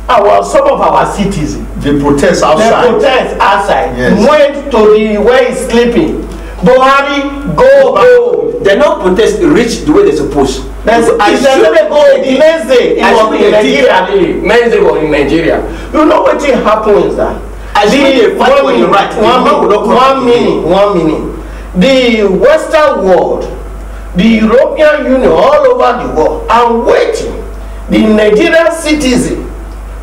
Some of our citizens, they protest outside. Yes. Went to where he's sleeping. Buhari, go home. They not protest reach the way they're supposed. The next day, it was in Nigeria. Next day was in Nigeria. You know what happens that? One minute. The Western world, the European Union, all over the world are waiting the Nigerian citizen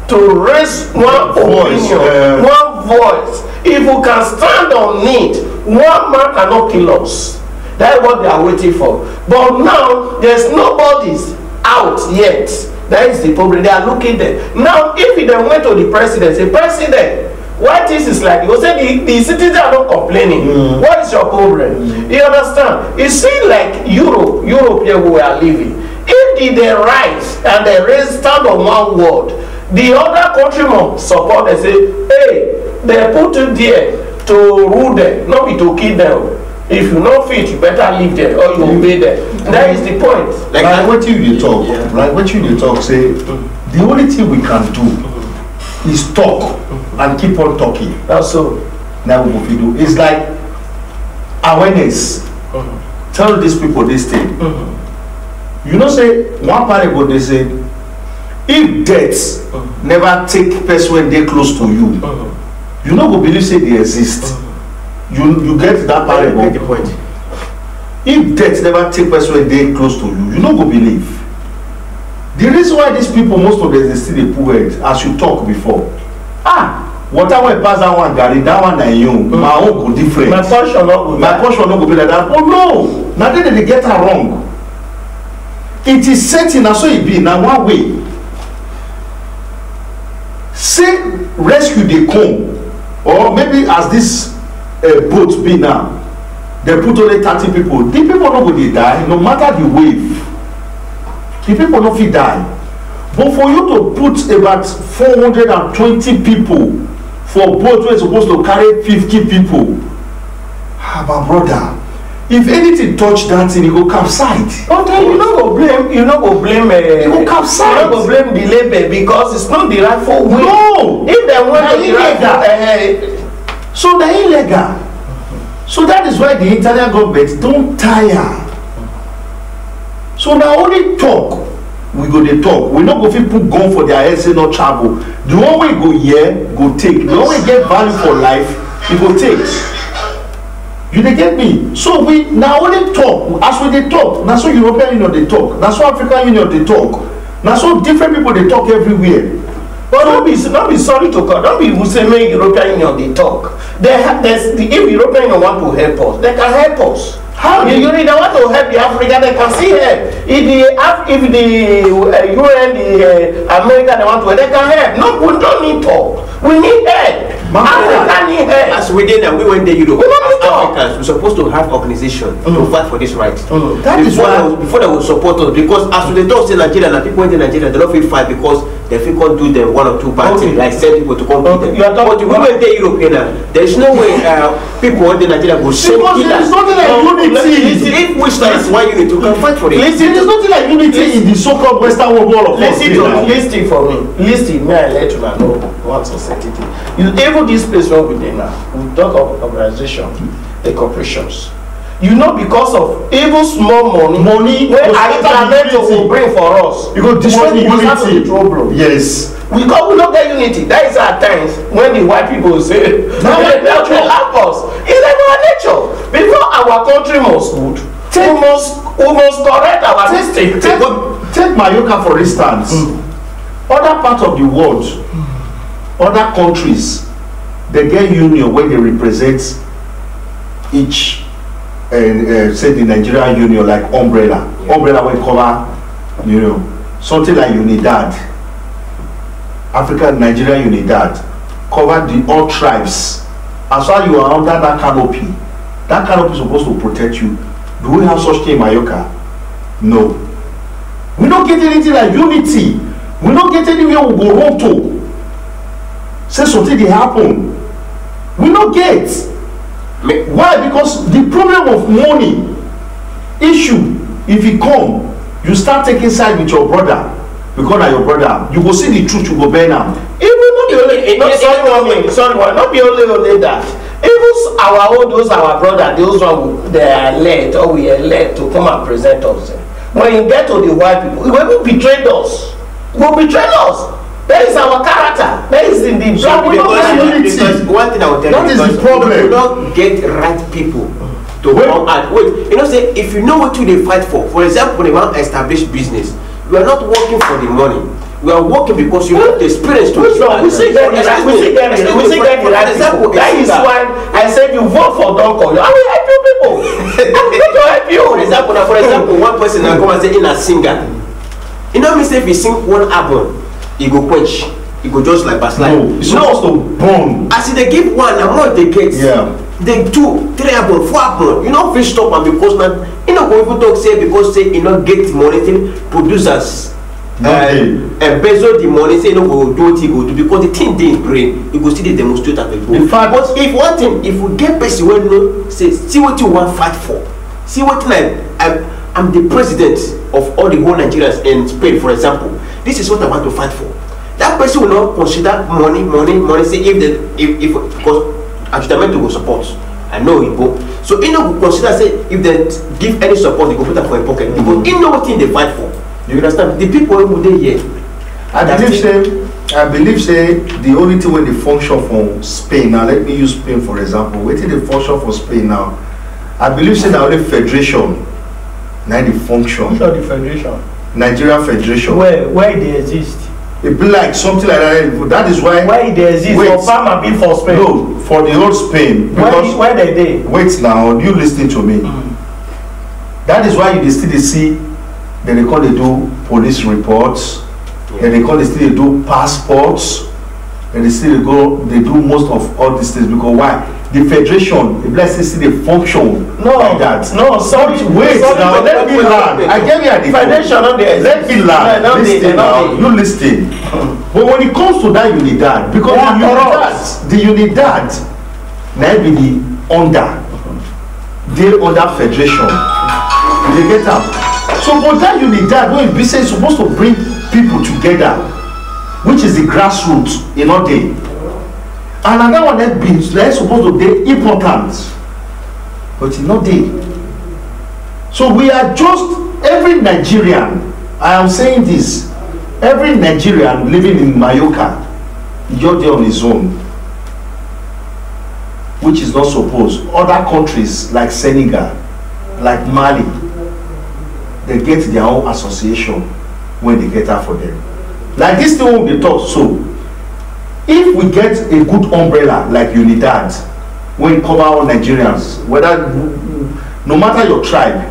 to raise one opinion, one voice. If we can stand on it, one man cannot kill us. That's what they are waiting for. But now there's nobody's out yet. That is the problem. They are looking there. Now, if they went to the president, say, President, why this is like, you say the citizens are not complaining. What is your problem? You understand? It seems like Europe here we are living. If they rise and they stand on one word, the other countrymen support and say, hey, they put you there to rule them, not be to kill them. If you not fit, you better leave there or you obey them. That is the point. Like what you talk, right? What you talk, say the only thing we can do is talk and keep on talking. That's so. Now we do. It's like awareness. tell these people this thing. You know, say one parable they say, if death never take person when they close to you, you no go believe say they exist. You get that parable. I get the point. If death never take person when they close to you, you no go believe. The reason why these people, most of them, they still dey put head, as you talk before. Water wey pass that one garri, that one na you. My own go different. My portion no go. My portion no go be like that. Oh no, na then they get am wrong. It is certain na so e be na one way. Say rescue dey come, or maybe as this boat be now, they put only 30 people. The people no go dey die, no matter the wave. The people no fit die. But for you to put about 420 people for boat wey supposed to carry 50 people, my brother, if anything touch that thing, e go capsize. But you no go blame, e go capsize. You no go blame the labor because it's not the rightful way. No, if dem want to the rightful, so na illegal. So that is why the Italian government don tire. So na only talk we go dey talk. We no go fit put gun for their head say no travel. The one wey go hear go take. The one wey get value for life, e go take. You dey get me? So we na only talk. As we dey talk, na so European Union dey talk, na so African Union dey talk, na so different people dey talk everywhere. But don't be sorry to God. Don't be who say make European Union they talk. If European Union want to help us, they can help us. How the Union they want to help the Africa, they can see help. If the UN, the America they want to help, they can help. No, we don't need talk. We need help. Africa need help. As we did and we went to Europe, as Africans, we're supposed to have organization to fight for this right. That is why before they will support us, because as we talk in Nigeria, and people in Nigeria, they don't feel fight because they feel can't do them one or two bad things, like send people to come to them. But if we went to Europe, there is no way people in Nigeria will say because there is nothing like unity. If we start as one unit, we can fight for it. Listen, there is nothing like unity in the so-called Western world of us. Listen for me. Listen, may I let you know one society. Even this place where we dey now, we talk of organization, the corporations. You know, because of even small money when Atlanta will bring for us, you go destroy the unity. Yes. We don't get unity. That is our times when the white people say, "Now they help us." It's like our nature. Before our country must good, we must correct our mistake. Take Mayoka for instance. Other parts of the world, other countries, they get union where they represent each. Say the Nigerian Union like umbrella. Yeah. Umbrella will cover, something like Unidad. African Nigerian Unidad cover all tribes. As far as you are under that canopy is supposed to protect you. Do we have such thing in Mayoka? No. We don't get anything like unity. We don't get anywhere we go wrong to. Say something they happen. We don't get. Why? Because the problem of money issue, if it come, you start taking side with your brother because na your brother. You go see the truth, you go burn am. Even not be only not be only that. Even our brother, those one they are elect or we elect to come and present us. When you get to the white people, will betray us. Will betray us. That is our character. That is in the black. Because one thing I will tell you, that is the problem. You don't get right people to come and wait. Say if you know what you fight for example, when you want to establish business, you are not working for the money. We are working because you have the experience to we see that That is why I said you vote for Donko. I will help you people. I'm going to help you. For example, one person will come and say in a singer. You know me say if you sing one album, he go quench. He go just like baseline. No, it's supposed to burn. As they give one, and more they get. Yeah. They 2, 3 album, 4 album. You know, fish stop and because now, people talk say because say get money producers. And based on the money, say go do what he go do because the thing they brain, you go see the demonstrate at the go. In fact, but if one thing, if we get person when no say see what you want fight for, see what I'm the president of all the whole Nigerians in Spain, for example. This is what I want to fight for. That person will not consider money. Say if because Ajudamento will support. I know Igbo. So you know, consider say if they give any support, they go put that for a pocket. Because you know what thing they fight for. You understand? The people who they here. I believe say the only thing when they function for Spain now, let me use Spain for example. Waiting they function for Spain now. I believe say the only federation now the function. Which are the federation? Nigeria Federation. Where they exist? It be like something like that. That is why. Why they exist? Wait, for farm and for Spain. No, for the whole Spain. Because where they? Wait now, you listening to me. That is why you still see. Then they call they do police reports. Then they call they still do passports. And they still they do most of all these things because why? The federation, the blessing still they function like that. No, sorry. Wait sorry, now, let me learn. I get you at the federation not there. Let me learn. Listen now, you listen. But when it comes to that unidad, because the unidad now be the under. They under federation. They get up. So but that unidad when be say supposed to bring people together, which is the grassroots in all day. And another one that be supposed to be important, but it's not there. So we are just every Nigerian. I am saying this. Every Nigerian living in Mallorca, you're there on his own, which is not supposed. Other countries like Senegal, like Mali, they get their own association when they get out for them. Like this thing will be taught. So if we get a good umbrella like Unidad, when it cover all Nigerians, whether no matter your tribe,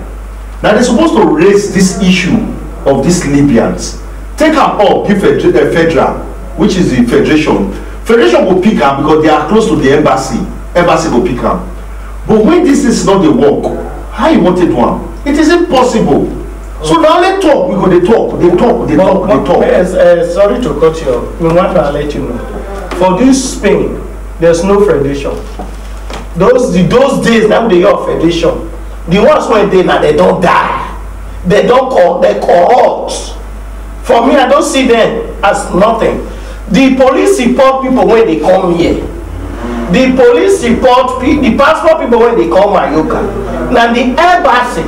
now they're supposed to raise this issue of these Libyans. Take them up, give a federal, which is the federation. Federation will pick them because they are close to the embassy. Embassy will pick them. But when this is not the work, how you want it one? It is impossible. So now let's talk. We go they talk. Sorry to cut you off. We want to let you know. For this Spain, there's no federation. Those days now they have federation. The ones when they now they don't die. They corrupt. For me, I don't see them as nothing. The police report people when they come here. The police report the passport people when they come Mallorca. Now the embassy,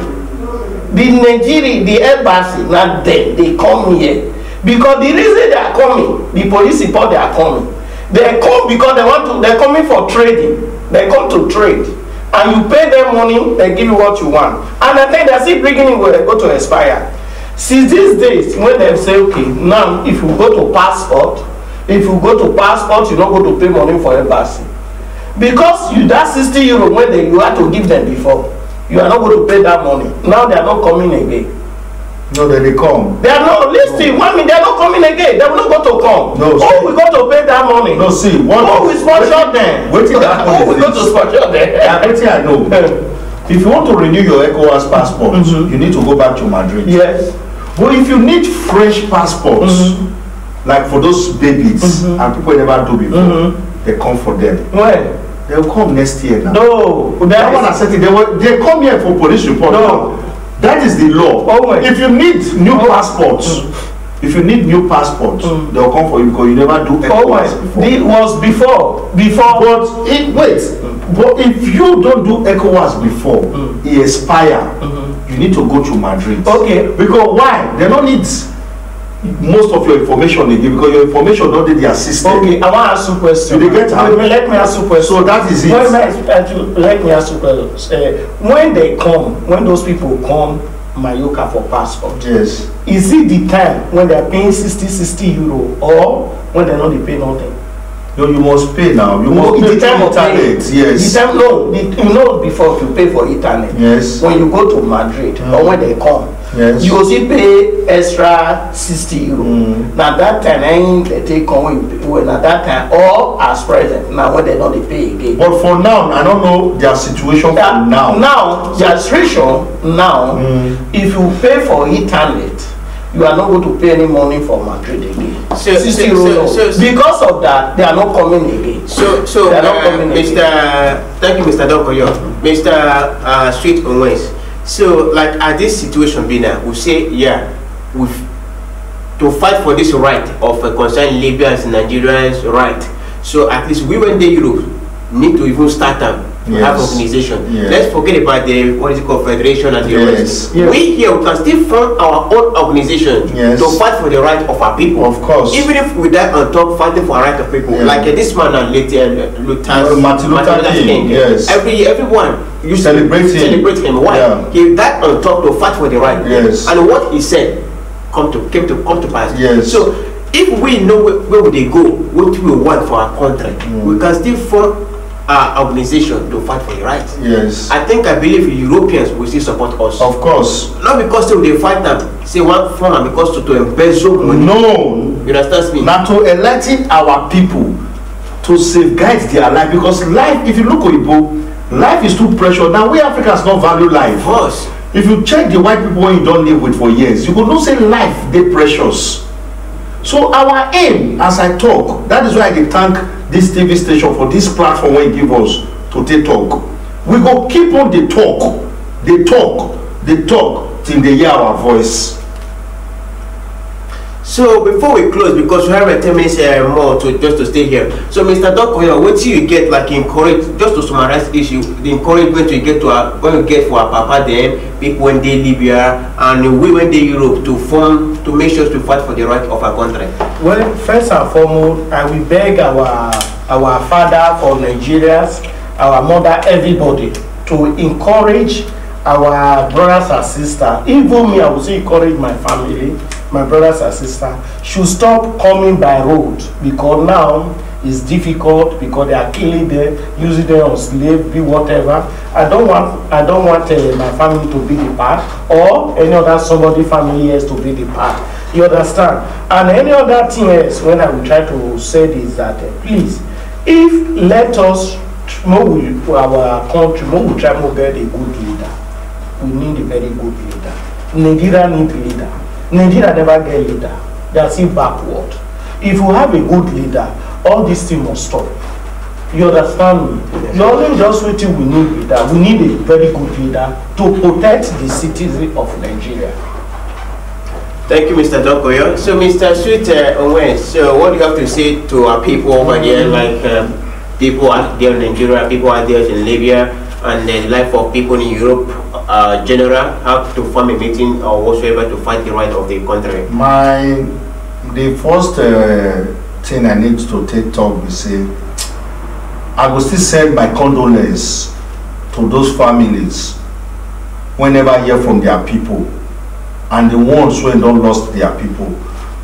the embassy, now they come here. Because the reason they are coming, the police report they are coming. They come because they're coming for trading. They come to trade. And you pay them money, they give you what you want. And I think that's it beginning where they go to expire. Since these days, when they say, okay, now if you go to passport, you don't go to pay money for embassy. Because you that 60 euro when you had to give them before, you are not going to pay that money. Now they are not coming again. No, they come. They are not listening. One minute they are not coming again. They will not go to come. No, we got to pay that money. No, see. We sponsor them. Wait till that we go to sponsor them. I know. If you want to renew your ECOWAS passport, you need to go back to Madrid. Yes. But if you need fresh passports, like for those babies and people never do before, they come for them. When? They will come next year now. No. That one I said they come here for police report. No. That is the law. Oh, if you need new passports, they'll come for you because you never do ECOWAS before. It was before. But if you don't do ECOWAS before, it expire. You need to go to Madrid. Okay. Because why? They don't need most of your information again because your information don't need their system. Okay, I want to ask you a question. Let me ask you a question. So that is it. Let me ask you a question. When those people come Mallorca for passport, yes. Is it the time when they are paying 60 euro or when they don't pay nothing? No, you must pay now. You must pay for internet. Yes. Before you pay for internet. Yes. When you go to Madrid or when they come, yes. You also pay extra 60 euro. Now that time they take on when at that time or as present. Now when they don't pay again. But for now, I don't know their situation for now. Now their situation now, if you pay for internet, you are not going to pay any money for Madrid again. Because of that, they are not coming again. They are not coming again. Thank you, Mr. Dokoyo. Mr. Street Owens. So, like at this situation be now, we say, to fight for this right of concerned Libyans, Nigerians right. So at least we when they Europe need to even start them We have organization. Yes. Let's forget about the what is it called, federation and the rest. Yes. We here we can still form our own organization to fight for the right of our people. Of course. Even if we die on top fighting for the right of people, like this man and Martin Luther King. Yes. Everyone you celebrate him. Why? Yeah. He died on top to fight for the right. Yes. And what he said came to pass. Yes. So if we know where they go, what we want for our country, we can still form our organization to fight for the right. Yes. I believe Europeans will still support us. Of course. Not because they fight them, say one form, and because to embezzle money. No. You understand me? Now to enlighten our people to safeguard their life, because life, if you look at Igbo, life is too precious. Now we Africans don't value life. Of course. If you check the white people when you don't live with for years, you could not say life they precious. So our aim, as I talk, that is why I thank this TV station for this platform when it give us to take talk. We go keep on the talk till they hear our voice. So before we close, because we have 10 minutes more to stay here. So Mr. Dokoyo, what do you get like encourage, just to summarize the issue, the encouragement you get when we get for our papa then, people when they Libya and we when they Europe to make sure to fight for the right of our country? Well, first and foremost, I will beg our father for Nigerians, our mother, everybody to encourage our brothers and sisters. Even me, I will say encourage my family, my brothers and sisters, should stop coming by road, because now it's difficult, because they are killing them, using them on slave, be whatever. I don't want my family to be the part, or any other somebody family else to be the part. You understand? And any other thing else, when I will try to say this, that please, if let us our country, we try to get a good leader. We need a very good leader. Nigeria need leader. Nigeria never get leader. They are still backward. If you have a good leader, all these things must stop. You understand me? Yes. Not only just waiting we need leader, we need a very good leader to protect the citizens of Nigeria. Thank you, Mr. Dokoyo. So, Mr. Sweet Onwe, so what do you have to say to our people over there, like people out there in Nigeria, people out there in Libya, and the life of people in Europe, general, how to form a meeting or whatsoever to fight the right of the country? The first thing I need to take talk is say, I will still send my condolences to those families whenever I hear from their people and the ones who don't lost their people.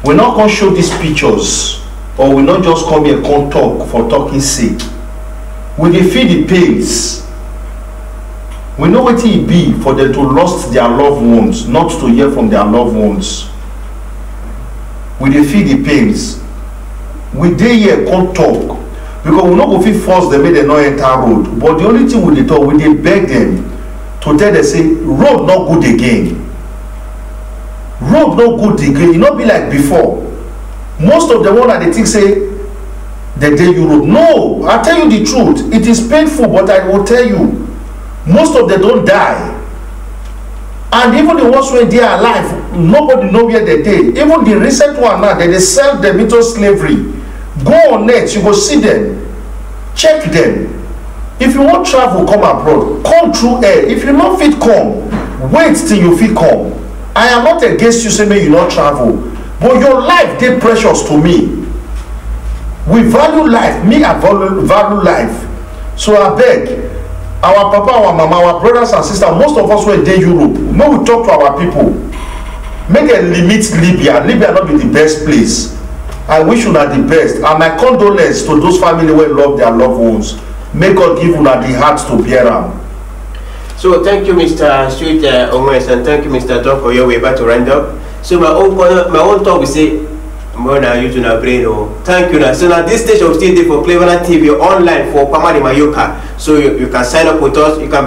We're not going to show these pictures, or we're not just come here and talk for talking sake. We dey feel the pains. We know what it be for them to lost their loved ones, not to hear from their loved ones. We dey feel the pains. We dey here come talk, because we no go fit force them make dem no enter road. But the only thing we dey talk, we dey beg them to tell them say road not good again. Road not good again. E no be like before. Most of the one that they think say they dey Europe. No, I tell you the truth. It is painful, but I will tell you, most of them don't die. And even the ones who are there alive, nobody know where they dey. Even the recent one now, they sell them into slavery. Go on net, you go see them. Check them. If you want travel, come abroad. Come through air. If you not fit come, wait till you fit come. I am not against you saying you not travel. But your life dey precious to me. We value life. Me, I value life. So I beg, our papa, our mama, our brothers and sisters, most of us were in Europe. When we talk to our people, make a limit Libya. Libya not be the best place. I wish you are the best. And my condolences to those families who love their loved ones. May God give you the heart to bear them. So thank you, Mr. Sweet Ongwes, and thank you, Mr. Dokoyo. We're about to round up. So my own talk, we say, Mbona you to na brain. Thank you. So now this stage of still there for Cleveland TV online for Pamadi Mayoka. So you can sign up with us. You can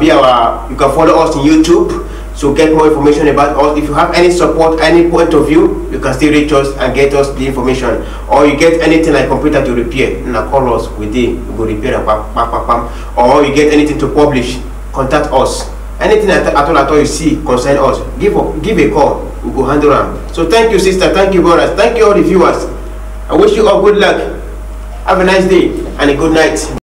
follow us on YouTube. So get more information about us. If you have any support, any point of view, you can still reach us and get us the information. Or you get anything like computer to repair, now call us within. We go repair and or you get anything to publish, contact us. Anything at all you see concern us, give a call. We go handle them. So thank you, sister. Thank you, brothers. Thank you, all the viewers. I wish you all good luck. Have a nice day and a good night.